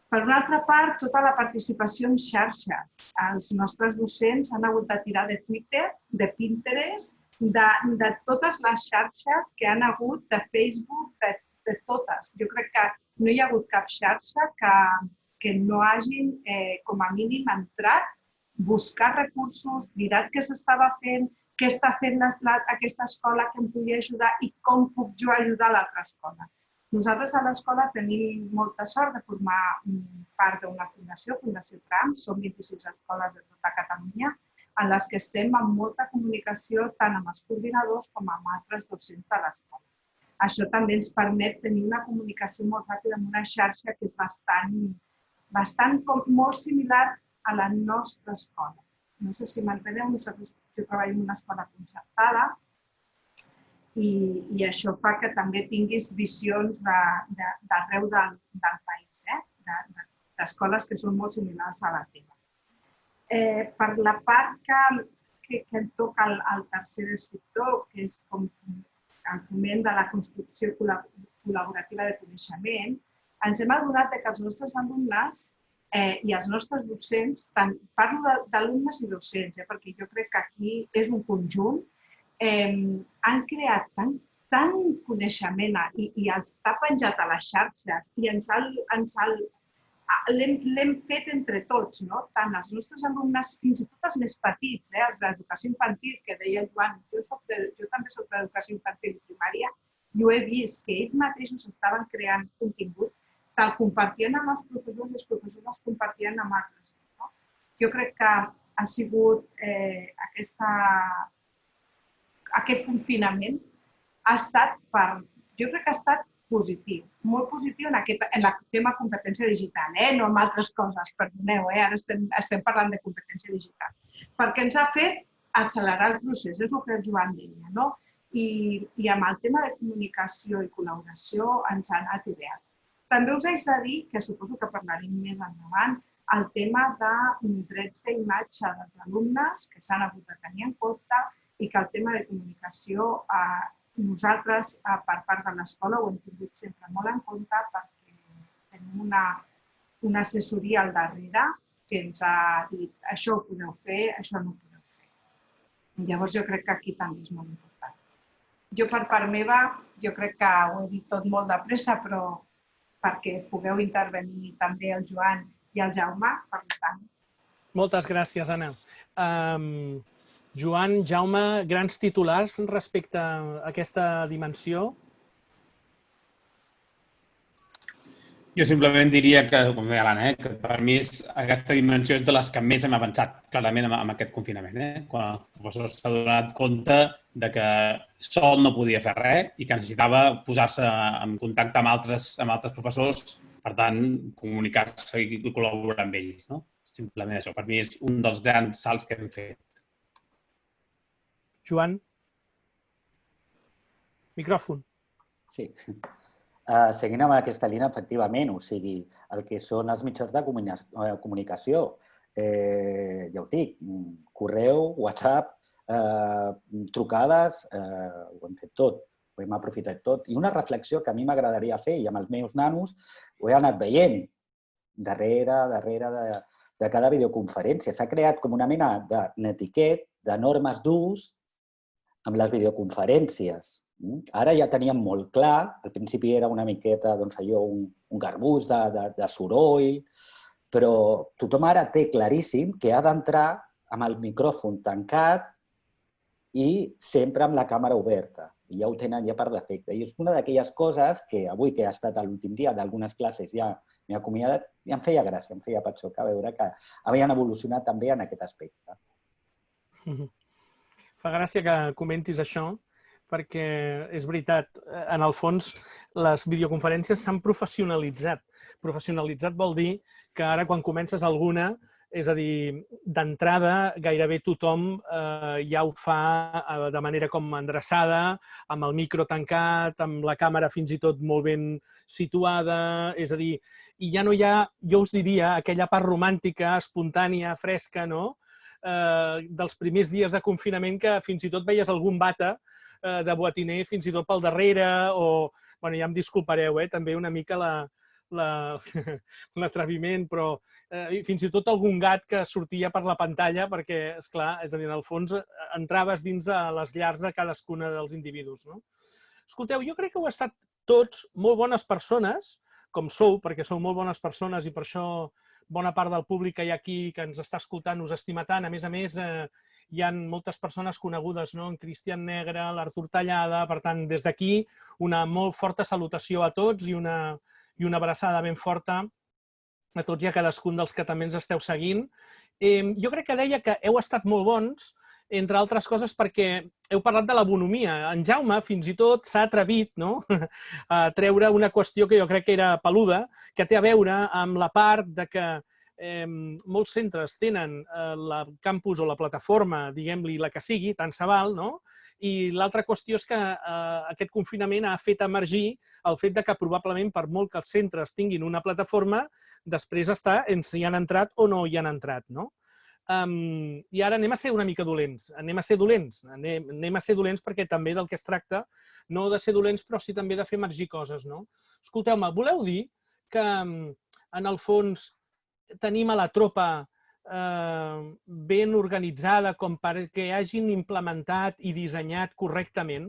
Per una altra part, tota la participació en xarxes. Els nostres docents han hagut de tirar de Twitter, de Pinterest, de totes les xarxes que han hagut, de Facebook, de totes. Jo crec que no hi ha hagut cap xarxa que no hagin, com a mínim, entrat, buscar recursos, mirat què s'estava fent, què està fent aquesta escola que em podia ajudar i com puc jo ajudar l'altra escola. Nosaltres a l'escola tenim molta sort de formar part d'una fundació, Fundació Trams, som 26 escoles de tota Catalunya, en les que estem amb molta comunicació tant amb els coordinadors com amb altres docents de l'escola. Això també ens permet tenir una comunicació molt ràpida amb una xarxa que és molt similar a la nostra escola. No sé si m'enteneu, jo treballo en una escola concertada i això fa que també tinguis visions d'arreu del país, d'escoles que són molt similars a la teva. Per la part que em toca el tercer descriptor, que és com el foment de la construcció col·laborativa de coneixement, ens hem adonat que els nostres alumnes i els nostres docents, parlo d'alumnes i docents, perquè jo crec que aquí és un conjunt, han creat tant coneixement i els està penjat a les xarxes i ens ha l'hem fet entre tots, no? Tant els nostres alumnes, fins i tot els més petits, els d'educació infantil, que deia el Joan, jo també soc d'educació infantil i primària, i ho he vist, que ells mateixos estaven creant contingut, te'l compartien amb els professors i els professors els compartien amb altres. No? Jo crec que ha sigut aquest confinament jo crec que ha estat positiu, molt positiu en el tema competència digital, no en altres coses, perdoneu, ara estem parlant de competència digital, perquè ens ha fet accelerar el procés, és el que el Joan deia, no? I amb el tema de comunicació i col·laboració ens ha anat ideal. També us haig de dir, que suposo que parlarem més endavant, el tema de drets d'imatge dels alumnes que s'han hagut de tenir en compte i que el tema de comunicació nosaltres, per part de l'escola, ho hem tingut sempre molt en compte perquè tenim una assessoria al darrere que ens ha dit això ho podeu fer, això no ho podeu fer. Llavors jo crec que aquí també és molt important. Jo per part meva, jo crec que ho he dit tot molt de pressa, però perquè pugueu intervenir també el Joan i el Jaume, per tant. Moltes gràcies, Anna. Joan, Jaume, grans titulars respecte a aquesta dimensió? Jo simplement diria que, com deia l'Anna, que per mi aquesta dimensió és de les que més hem avançat clarament amb aquest confinament. Quan el professor s'ha donat compte de que sol no podia fer res i que necessitava posar-se en contacte amb altres professors, per tant, comunicar-se i col·laborar amb ells. Simplement això. Per mi és un dels grans salts que hem fet. Joan? Micròfon. Sí. Seguint amb aquesta línia, efectivament, o sigui, el que són els mitjans de comunicació, ja us dic, correu, WhatsApp, trucades, ho hem fet tot, ho hem aprofitat tot. I una reflexió que a mi m'agradaria fer, i amb els meus nanos ho he anat veient, darrere de cada videoconferència. S'ha creat com una mena de netiquet, de normes d'ús amb les videoconferències. Ara ja teníem molt clar, al principi era una miqueta allò, un garbús de soroll, però tothom ara té claríssim que ha d'entrar amb el micròfon tancat i sempre amb la càmera oberta. I ja ho tenen ja per defecte. I és una d'aquelles coses que avui, que ha estat l'últim dia d'algunes classes, ja m'he acomiadat i em feia gràcia, em feia patxoca veure que havien evolucionat també en aquest aspecte. Fa gràcia que comentis això, perquè és veritat, en el fons les videoconferències s'han professionalitzat. Professionalitzat vol dir que ara quan comences alguna, és a dir, d'entrada gairebé tothom ja ho fa de manera com endreçada, amb el micro tancat, amb la càmera fins i tot molt ben situada, és a dir, i ja no hi ha, jo us diria, aquella part romàntica, espontània, fresca, no?, dels primers dies de confinament que fins i tot veies algun bata de boatiner fins i tot pel darrere o, bueno, ja em disculpareu, també una mica l'atreviment, però fins i tot algun gat que sortia per la pantalla perquè, esclar, és a dir, en el fons entraves dins de les llars de cadascuna dels individus. Escolteu, jo crec que heu estat tots molt bones persones, com sou, perquè sou molt bones persones i per això bona part del públic que hi ha aquí, que ens està escoltant, us estima tant. A més, hi ha moltes persones conegudes, en Cristian Negre, l'Artur Tallada, per tant, des d'aquí una molt forta salutació a tots i una abraçada ben forta a tots i a cadascun dels que també ens esteu seguint. Jo crec que deia que heu estat molt bons, entre altres coses perquè heu parlat de la bonomia. En Jaume, fins i tot, s'ha atrevit a treure una qüestió que jo crec que era peluda, que té a veure amb la part de que molts centres tenen el campus o la plataforma, diguem-li la que sigui, tant se val, i l'altra qüestió és que aquest confinament ha fet emergir el fet que probablement per molt que els centres tinguin una plataforma, després està en si hi han entrat o no hi han entrat, I ara anem a ser una mica dolents, anem a ser dolents perquè també del que es tracta, no de ser dolents però sí també de fer emergir coses, Escolteu-me, voleu dir que en el fons tenim a la tropa ben organitzada com perquè hagin implementat i dissenyat correctament?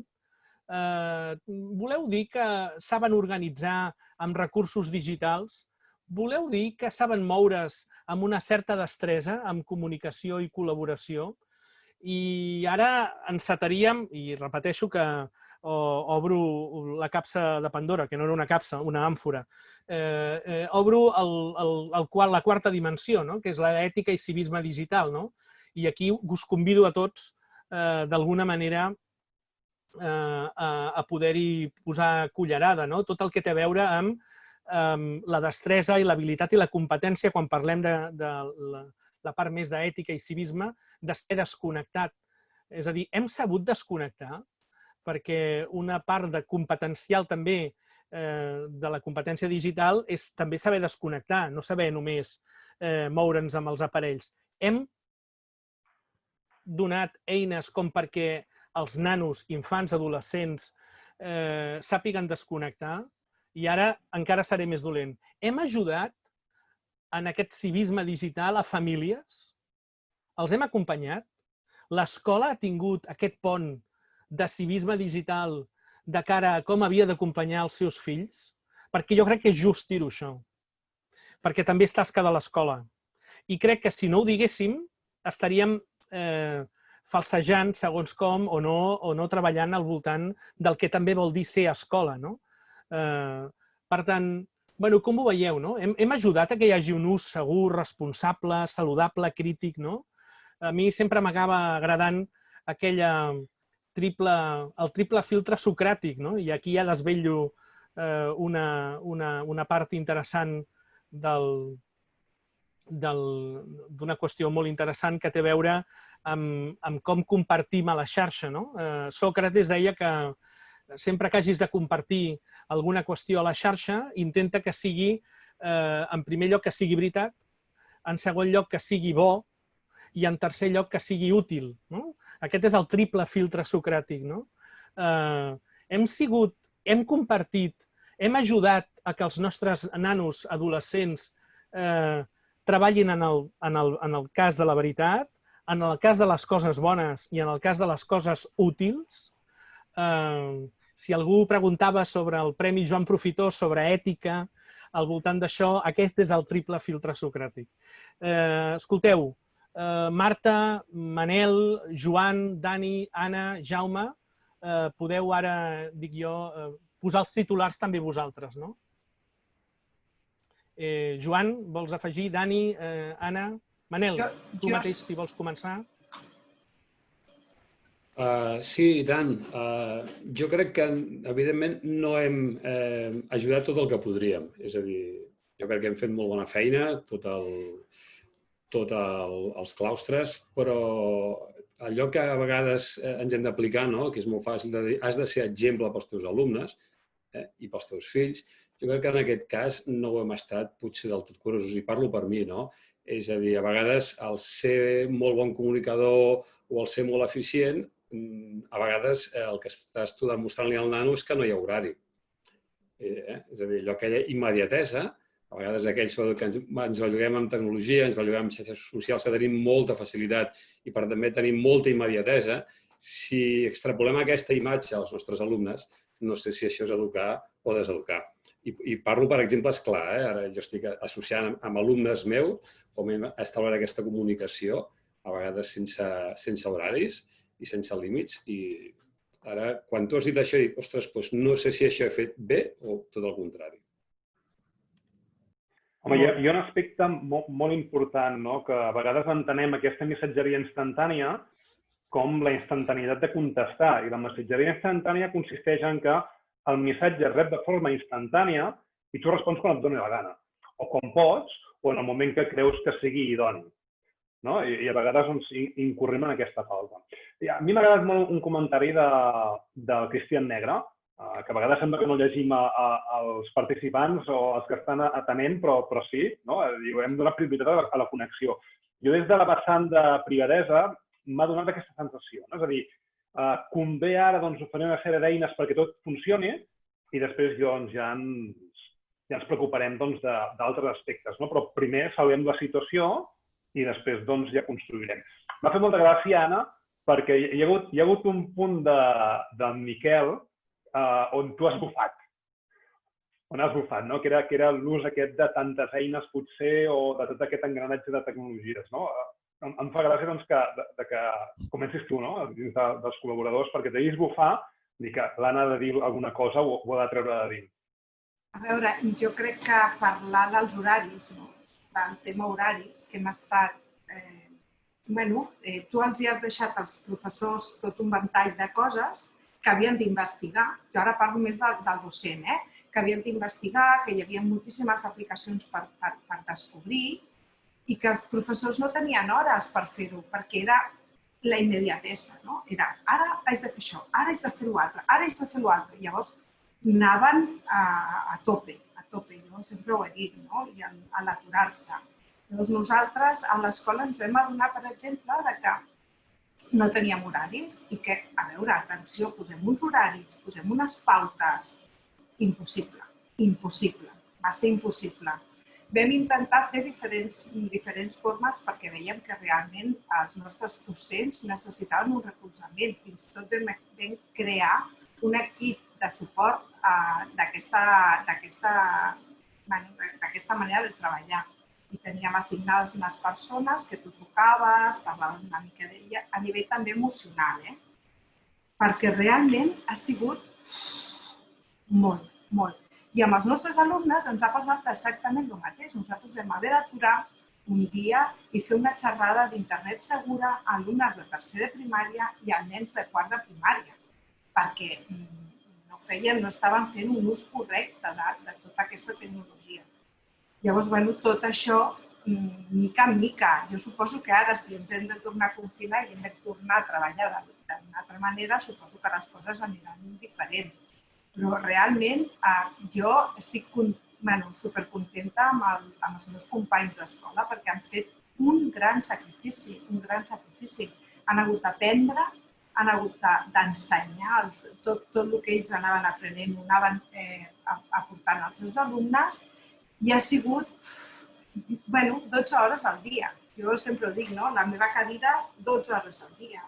Voleu dir que saben organitzar amb recursos digitals voleu dir que saben moure's amb una certa destresa, amb comunicació i col·laboració, i ara encetaríem, i repeteixo que obro la capsa de Pandora, que no era una capsa, una àmfora, obro la quarta dimensió, que és l'ètica i civisme digital. I aquí us convido a tots, d'alguna manera, a poder-hi posar cullerada. Tot el que té a veure amb la destresa i l'habilitat i la competència, quan parlem de la part més d'ètica i civisme, d'estar desconnectat. És a dir, hem sabut desconnectar, perquè una part de competencial també de la competència digital és també saber desconnectar, no saber només moure'ns amb els aparells. Hem donat eines com perquè els nanos, infants, adolescents sàpiguen desconnectar, i ara encara seré més dolent. Hem ajudat en aquest civisme digital a famílies? Els hem acompanyat? L'escola ha tingut aquest pont de civisme digital de cara a com havia d'acompanyar els seus fills? Perquè jo crec que és just dir-ho, això. Perquè també és tasca de l'escola. I crec que si no ho diguéssim, estaríem falsejant, segons com, o no treballant al voltant del que també vol dir ser escola. Per tant, com ho veieu? Hem ajudat a que hi hagi un ús segur, responsable, saludable, crític. A mi sempre m'acaba agradant el triple filtre socràtic, i aquí ja desvetllo una part interessant d'una qüestió molt interessant que té a veure amb com compartim a la xarxa. Sòcrates deia que sempre que hagis de compartir alguna qüestió a la xarxa, intenta que sigui, en primer lloc, que sigui veritat, en segon lloc, que sigui bo, i en tercer lloc, que sigui útil. Aquest és el triple filtre socràtic. Hem compartit, hem ajudat a que els nostres nanos, adolescents, treballin en el cas de la veritat, en el cas de les coses bones i en el cas de les coses útils. Si algú preguntava sobre el Premi Joan Profitós, sobre ètica, al voltant d'això, aquest és el triple filtre socràtic. Escolteu, Marta, Manel, Joan, Dani, Anna, Jaume, podeu ara, dic jo, posar els titulars també vosaltres, no? Joan, vols afegir? Dani, Anna, Manel, tu mateix, si vols començar. Sí, i tant. Jo crec que, evidentment, no hem ajudat tot el que podríem. És a dir, jo crec que hem fet molt bona feina, tots els claustres, però allò que a vegades ens hem d'aplicar, que és molt fàcil de dir, has de ser exemple pels teus alumnes i pels teus fills, jo crec que en aquest cas no ho hem estat potser del tot curosos, i parlo per mi, no? És a dir, a vegades el ser molt bon comunicador o el ser molt eficient, a vegades el que estàs tu demostrant-li al nano és que no hi ha horari. És a dir, allò, aquella immediatesa, a vegades aquells que ens belluguem amb tecnologia, ens belluguem amb xarxes socials, que tenim molta facilitat i per també tenim molta immediatesa, si extrapolem aquesta imatge als nostres alumnes, no sé si això és educar o deseducar. I parlo per exemples clar, ara jo estic associant amb alumnes meus com hem establert aquesta comunicació, a vegades sense horaris i sense límits, i ara, quan tu has dit això, dic, ostres, no sé si això he fet bé o tot el contrari. Home, hi ha un aspecte molt important, que a vegades entenem aquesta missatgeria instantània com la instantaneïtat de contestar. I la missatgeria instantània consisteix en que el missatge es rep de forma instantània i tu respons quan et doni la gana, o com pots, o en el moment que creus que sigui idoni. I a vegades incorrim en aquesta falta. A mi m'ha agradat molt un comentari del Cristian Negre, que a vegades sembla que no llegim els participants o els que estan atenent, però sí, hem donat prioritat a la connexió. Jo des de la vessant de privadesa m'ha donat aquesta sensació. És a dir, convé ara oferir una sèrie d'eines perquè tot funcioni i després ja ens preocuparem d'altres aspectes. Però primer salvem la situació i després ja construirem. M'ha fet molta gràcia, Anna, perquè hi ha hagut un punt del Miquel on tu has bufat. on has bufat, no? Que era l'ús aquest de tantes eines, potser, o de tot aquest engranatge de tecnologies, no? Em fa gràcia doncs, que comencis tu, no? Dins dels col·laboradors, perquè t'hagis bufar, dir que l'Anna ha de dir alguna cosa o ha de treure de dins. A veure, jo crec que parlar dels horaris, no? Del tema horaris, que hem estat... tu els hi has deixat als professors tot un ventall de coses que havien d'investigar. Jo ara parlo més del docent, que havien d'investigar, que hi havia moltíssimes aplicacions per descobrir i que els professors no tenien hores per fer-ho, perquè era la immediatesa, no? Era, ara haig de fer això, ara haig de fer l'altre, ara haig de fer l'altre. Llavors, anaven a tope, jo sempre ho he dit, no? I a l'aturar-se. Llavors, nosaltres a l'escola ens vam adonar, per exemple, que no teníem horaris i que, a veure, atenció, posem uns horaris, posem unes pautes. Impossible, impossible, va ser impossible. Vam intentar fer diferents formes perquè veiem que realment els nostres docents necessitaven un recolzament. Fins i tot vam crear un equip de suport d'aquesta manera de treballar. I teníem assignades unes persones que tu trucaves, parlaves una mica d'ella, a nivell també emocional, perquè realment ha sigut molt, molt. I amb els nostres alumnes ens ha passat exactament el mateix. Nosaltres vam haver d'aturar un dia i fer una xerrada d'internet segura a alumnes de tercer de primària i a nens de quart de primària, perquè no estaven fent un ús correcte de tota aquesta tecnologia. Llavors, tot això, mica en mica, jo suposo que ara, si ens hem de tornar a confinar i hem de tornar a treballar d'una altra manera, suposo que les coses aniran diferent. Però realment jo estic supercontenta amb els meus companys d'escola perquè han fet un gran sacrifici, Han hagut d'aprendre, han hagut d'ensenyar tot el que ells anaven aprenent, ho anaven aportant als seus alumnes i ha sigut 12 hores al dia. Jo sempre ho dic, no? La meva cadira, 12 hores al dia.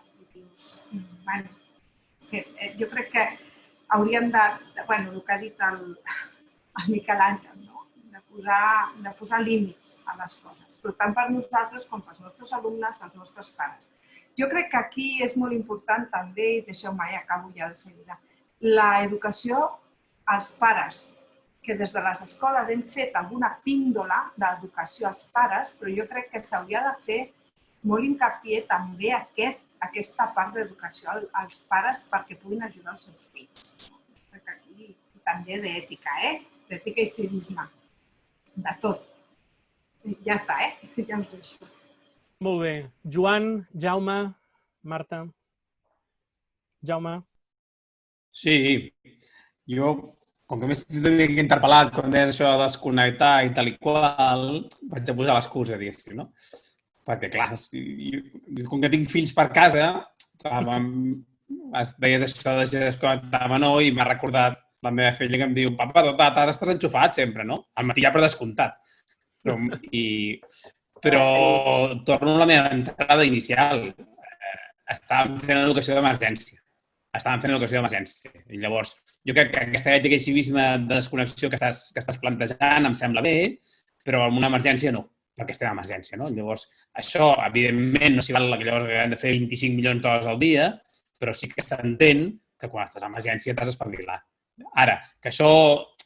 Jo crec que hauríem de, el que ha dit el Miquel Àngel, no? de posar límits a les coses, però tant per nosaltres com pels nostres alumnes, els nostres pares. Jo crec que aquí és molt important també, i deixeu-me, acabo ja de seguida, l'educació als pares, que des de les escoles hem fet alguna píndola d'educació als pares, però jo crec que s'hauria de fer molt hincapié també aquesta part d'educació als pares perquè puguin ajudar els seus fills. Aquí també d'ètica, d'ètica i civisme, de tot. Ja està, ja us deixo. Molt bé. Joan, Jaume, Marta. Jaume. Sí, jo, com que m'he sentit una mica interpel·lat quan deies això de desconnectar i tal i qual, vaig a posar l'excusa, diguéssim, no? Perquè, clar, com que tinc fills per casa, deies això de desconnectar-me, no? I m'ha recordat la meva filla que em diu papa, ara estàs enxufat sempre, no? Al matí ja per descomptat. Però torno a la meva entrada inicial. Estàvem fent educació d'emergència. I llavors, jo crec que aquesta ètica i civisme de desconnexió que estàs plantejant em sembla bé, però en una emergència no, perquè estem en emergència, no? Llavors, això, evidentment, no s'hi val que llavors hem de fer 25 milions d'hores al dia, però sí que s'entén que quan estàs en emergència t'has d'espavilar. Ara, que això,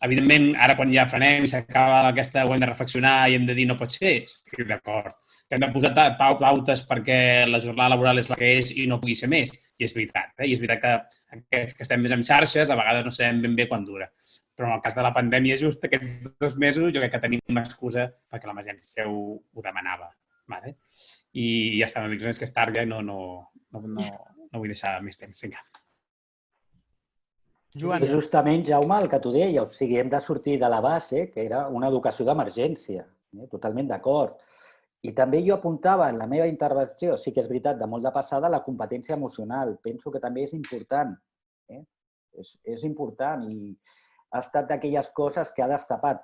evidentment, ara quan ja frenem i s'acaba aquesta, ho hem de reflexionar i hem de dir no pot ser, estic d'acord. Que hem de posar pautes perquè la jornada laboral és la que és i no pugui ser més. I és veritat, I és veritat que aquests que estem més en xarxes a vegades no sabem ben bé quan dura. Però en el cas de la pandèmia, just aquests 2 mesos, jo crec que tenim una excusa perquè l'emergència ho demanava. I ja està, és que és tard ja i no vull deixar més temps. Joan. Justament, Jaume, el que tu deies, o sigui, hem de sortir de la base, que era una educació d'emergència. Totalment d'acord. I també jo apuntava en la meva intervenció, sí que és veritat, de molt de passada, la competència emocional. Penso que també és important. És important i ha estat d'aquelles coses que ha destapat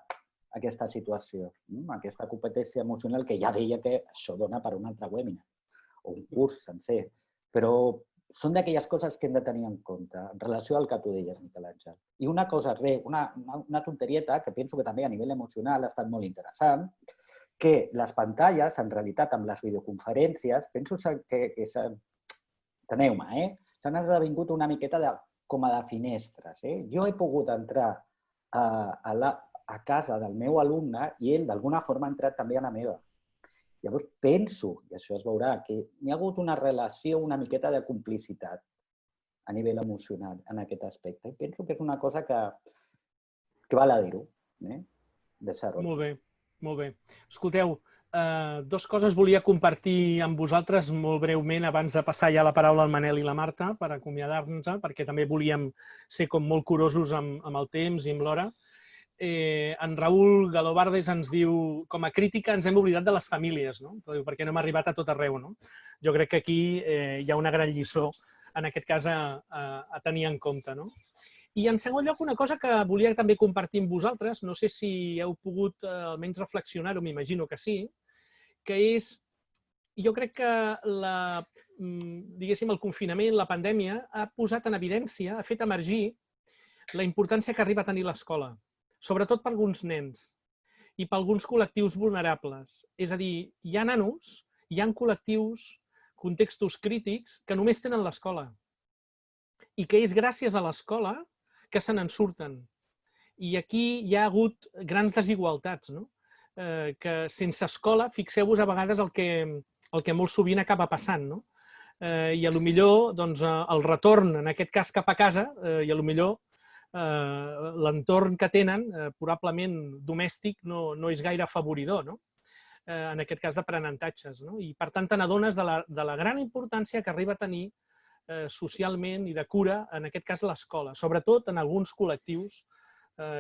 aquesta situació, aquesta competència emocional que ja deia que això dona per un altre webinar o un curs sencer. Però són d'aquelles coses que hem de tenir en compte en relació al que tu deies, Miquel Àngel. I una cosa, una tonterieta que penso que també a nivell emocional ha estat molt interessant, que les pantalles, en realitat, amb les videoconferències, penso que teneu-me, s'han esdevingut una miqueta com a de finestres. Jo he pogut entrar a casa del meu alumne i ell, d'alguna forma, ha entrat també a la meva. Llavors, penso, i això es veurà, que hi ha hagut una relació, una miqueta de complicitat a nivell emocional en aquest aspecte. I penso que és una cosa que val a dir-ho, deixar-ho. Molt bé, molt bé. Escolteu, dues coses volia compartir amb vosaltres molt breument abans de passar ja la paraula al Manel i la Marta per acomiadar-nos, perquè també volíem ser com molt curosos amb el temps i amb l'hora. En Raül Galobardes ens diu, com a crítica ens hem oblidat de les famílies, no? Perquè no hem arribat a tot arreu, no? Jo crec que aquí hi ha una gran lliçó, en aquest cas, a tenir en compte, no? I en segon lloc, una cosa que volia també compartir amb vosaltres, no sé si heu pogut almenys reflexionar-ho, m'imagino que sí, que és, jo crec que diguéssim, el confinament, la pandèmia, ha posat en evidència, ha fet emergir la importància que arriba a tenir l'escola, sobretot per alguns nens i per alguns col·lectius vulnerables. És a dir, hi ha nanos, hi ha col·lectius, contextos crítics que només tenen l'escola i que és gràcies a l'escola que se n'en surten. I aquí hi ha hagut grans desigualtats, no? Que sense escola, fixeu-vos a vegades el que molt sovint acaba passant, no? I potser el retorn, en aquest cas cap a casa, i potser l'entorn que tenen, probablement domèstic, no és gaire afavoridor, no? En aquest cas d'aprenentatges. I per tant t'adones de la gran importància que arriba a tenir socialment i de cura, en aquest cas l'escola, sobretot en alguns col·lectius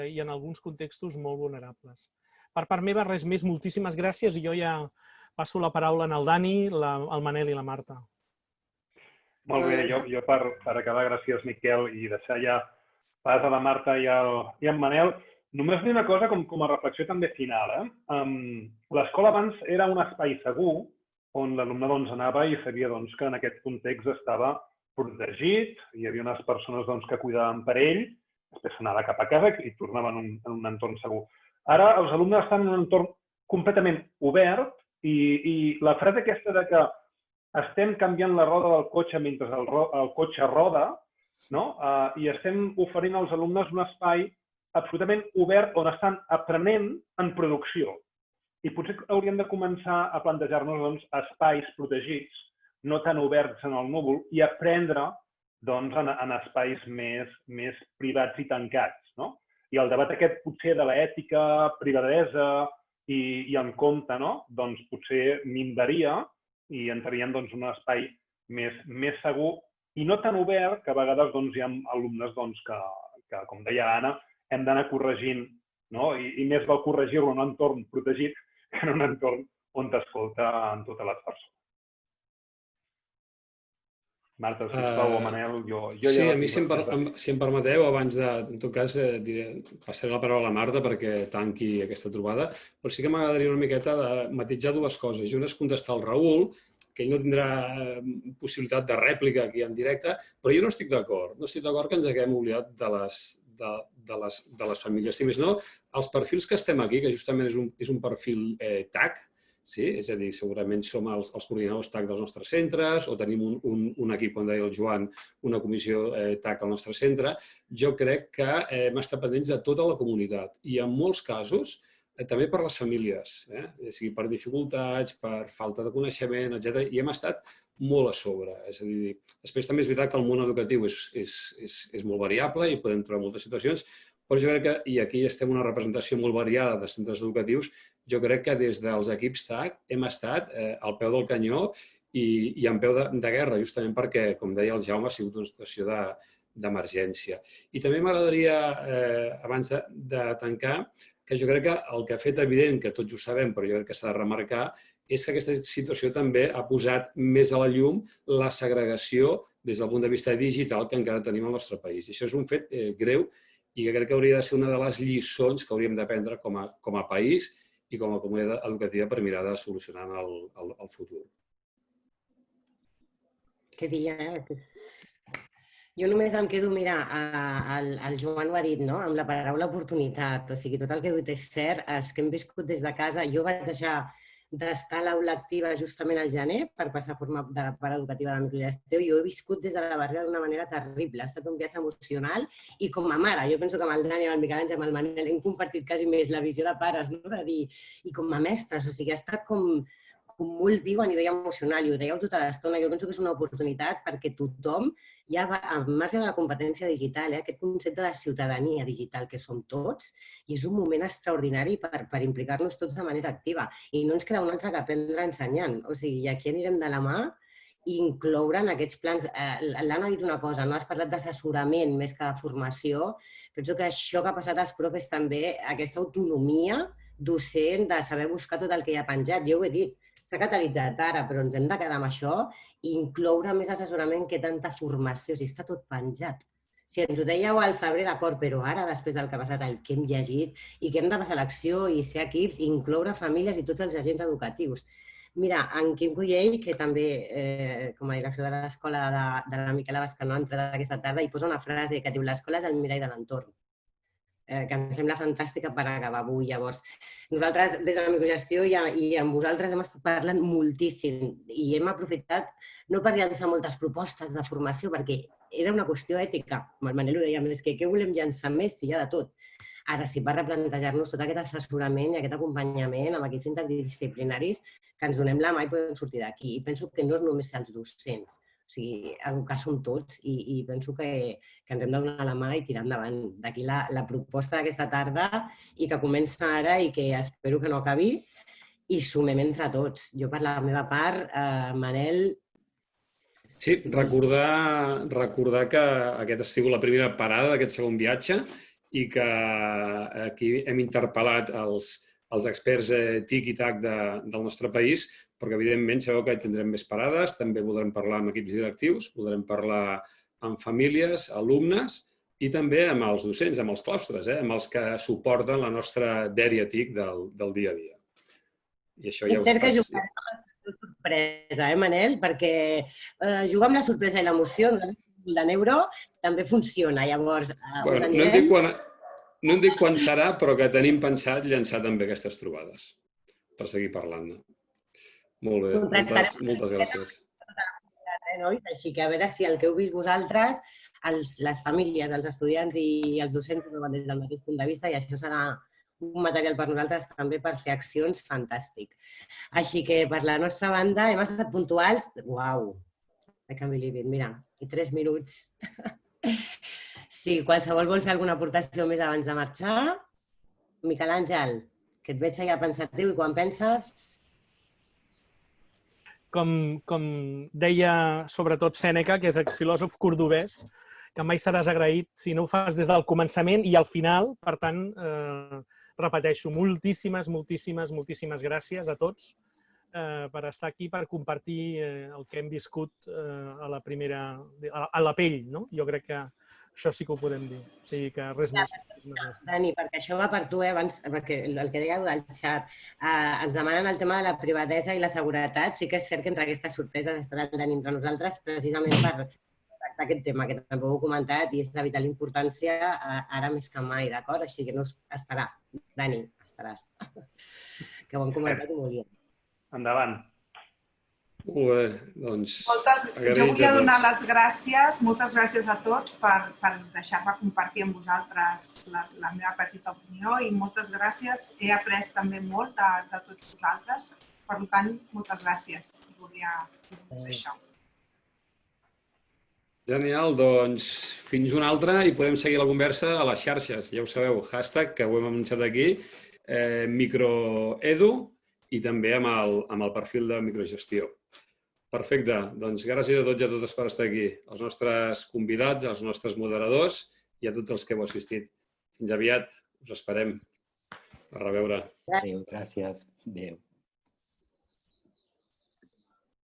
i en alguns contextos molt vulnerables. Per part meva, res més, moltíssimes gràcies i jo ja passo la paraula al Dani, al Manel i la Marta. Molt bé, jo per acabar, gràcies Miquel, i deixar ja pas a la Marta i al Manel, només dir una cosa com a reflexió també final. L'escola abans era un espai segur on l'alumne anava i sabia que en aquest context estava protegit, hi havia unes persones que cuidaven per ell, després s'anava cap a casa i tornaven en un entorn segur. Ara els alumnes estan en un entorn completament obert i la frase aquesta de que estem canviant la roda del cotxe mentre el cotxe roda, i estem oferint als alumnes un espai absolutament obert on estan aprenent en producció. I potser hauríem de començar a plantejar-nos espais protegits, no tan oberts en el núvol, i aprendre en espais més privats i tancats. I el debat aquest potser de l'ètica, privadesa i en compte, potser minvaria i entraríem en un espai més segur i no tan obert, que a vegades hi ha alumnes que, com deia Anna, hem d'anar corregint, i més val corregir-lo en un entorn protegit que en un entorn on t'escolten totes les persones. Marta, sisplau, o Manel, jo ja... Sí, a mi, si em permeteu, abans de, en tot cas, passaré la paraula a la Marta perquè tanqui aquesta trobada, però sí que m'agradaria una miqueta de matisar dues coses. I una és contestar al Raül, que ell no tindrà possibilitat de rèplica aquí en directe, però jo no estic d'acord. No estic d'acord que ens haguem oblidat de les famílies. Si més no, els perfils que estem aquí, que justament és un perfil TAC, sí? És a dir, segurament som els coordinadors TAC dels nostres centres o tenim un equip, com deia el Joan, una comissió TAC al nostre centre. Jo crec que hem estat pendents de tota la comunitat i en molts casos també per les famílies, sigui per dificultats, per falta de coneixement, etc. I hem estat molt a sobre. És a dir, després també és veritat que el món educatiu és molt variable i podem trobar moltes situacions, però jo crec que, i aquí estem una representació molt variada de centres educatius, jo crec que des dels equips TAC hem estat al peu del canyó i en peu de guerra, justament perquè, com deia el Jaume, ha sigut una situació d'emergència. I també m'agradaria, abans de tancar, que jo crec que el que ha fet evident, que tots ho sabem, però jo crec que s'ha de remarcar, és que aquesta situació també ha posat més a la llum la segregació des del punt de vista digital que encara tenim al nostre país. I això és un fet greu i que crec que hauria de ser una de les lliçons que hauríem d'aprendre com a país i com a comunitat educativa per mirar de solucionar el futur. què dir, Jo només em quedo, mira, el Joan ho ha dit, no? Amb la paraula oportunitat. O sigui, tot el que he dit és cert. Els que hem viscut des de casa, jo vaig deixar d'estar a l'aula activa justament al gener per passar a formar de la part educativa de microgestió. Jo he viscut des de la barrera d'una manera terrible. Ha estat un viatge emocional i com a mare, jo penso que amb el Dani, amb el Miquel Àngel, amb el Manel hem compartit quasi més la visió de pares, no? De dir, i com a mestres, o sigui, ha estat com molt viu a nivell emocional, i ho dèieu tota l'estona. Jo penso que és una oportunitat perquè tothom, ja al marge de la competència digital, aquest concepte de ciutadania digital que som tots, i és un moment extraordinari per implicar-nos tots de manera activa. I no ens queda un altre que aprendre ensenyant. O sigui, aquí anirem de la mà i incloure en aquests plans... L'Anna ha dit una cosa, no? Has parlat d'assessorament més que de formació. Penso que això que ha passat als profes també, aquesta autonomia docent de saber buscar tot el que hi ha penjat. Jo ho he dit, s'ha catalitzat ara, però ens hem de quedar amb això i incloure més assessorament que tanta formació. O sigui, està tot penjat. Si ens ho dèieu al febrer, d'acord, però ara, després del que ha passat, el que hem llegit i que hem de passar a l'acció i ser equips, incloure famílies i tots els agents educatius. Mira, en Quim Cullell, que també, com a direcció de l'escola de la Miquela Bascanó, ha entrat aquesta tarda i posa una frase que diu «L'escola és el mirall de l'entorn», que em sembla fantàstica per acabar avui. Llavors, nosaltres, des de la microgestió i amb vosaltres hem estat parlant moltíssim i hem aprofitat no per llançar moltes propostes de formació, perquè era una qüestió ètica. Com el Manel ho deia, és que què volem llançar més si hi ha de tot? Ara sí, per replantejar-nos tot aquest assessorament i aquest acompanyament amb equips interdisciplinaris que ens donem la mà i podem sortir d'aquí. I penso que no és només els docents. O sigui, educar som tots i penso que ens hem de donar la mà i tirar endavant. D'aquí la proposta d'aquesta tarda i que comença ara i que espero que no acabi i sumem entre tots. Jo per la meva part, Manel... Sí, recordar que aquesta ha sigut la primera parada d'aquest segon viatge i que aquí hem interpel·lat els experts TIC i TAC del nostre país, perquè evidentment sabeu que tindrem més parades, també voldrem parlar amb equips directius, voldrem parlar amb famílies, alumnes i també amb els docents, amb els claustres, amb els que suporten la nostra dèria TIC del dia a dia. I això ja és cert que jugar amb la sorpresa, Manel? Perquè jugar amb la sorpresa i l'emoció de Neuro també funciona. Llavors, no em dic quan serà, però que tenim pensat llançar també aquestes trobades per seguir parlant-ne. Molt bé, moltes gràcies. Així que a veure si el que heu vist vosaltres, les famílies, els estudiants i els docents ho veuen des del mateix punt de vista i això serà un material per nosaltres també per fer accions fantàstic. Així que per la nostra banda hem estat puntuals. Uau! I can't believe it. Mira, i 3 minuts. Si qualsevol vol fer alguna aportació més abans de marxar, Miquel Àngel, que et veig allà pensatiu i quan penses... Com deia sobretot Sèneca, que és exfilòsof cordobès, que mai seràs agraït si no ho fas des del començament i al final. Per tant, repeteixo, moltíssimes gràcies a tots per estar aquí, per compartir el que hem viscut a la pell, no? Jo crec que això sí que ho podem dir. O sigui que res més. Dani, perquè això va per tu, abans, perquè el que dèieu del xat, ens demanen el tema de la privadesa i la seguretat. Sí que és cert que entre aquestes sorpreses estarà el Dani entre nosaltres precisament per tractar aquest tema, que també ho heu comentat i és de vital importància ara més que mai, d'acord? Així que no estarà. Dani, estaràs. Que ho hem comentat i molt bé. Endavant. Molt bé, doncs... Jo volia donar les gràcies, moltes gràcies a tots per deixar-me compartir amb vosaltres la meva petita opinió i moltes gràcies. He après també molt de tots vosaltres. Per tant, moltes gràcies. Volia dir això. Genial, doncs fins una altra i podem seguir la conversa a les xarxes. Ja ho sabeu, hashtag, que ho hem anunciat aquí, microedu i també amb el perfil de microgestió. Perfecte, doncs gràcies a tots i a totes per estar aquí, als nostres convidats, als nostres moderadors i a tots els que heu assistit. Fins aviat, us esperem. A reveure. Gràcies. Adéu.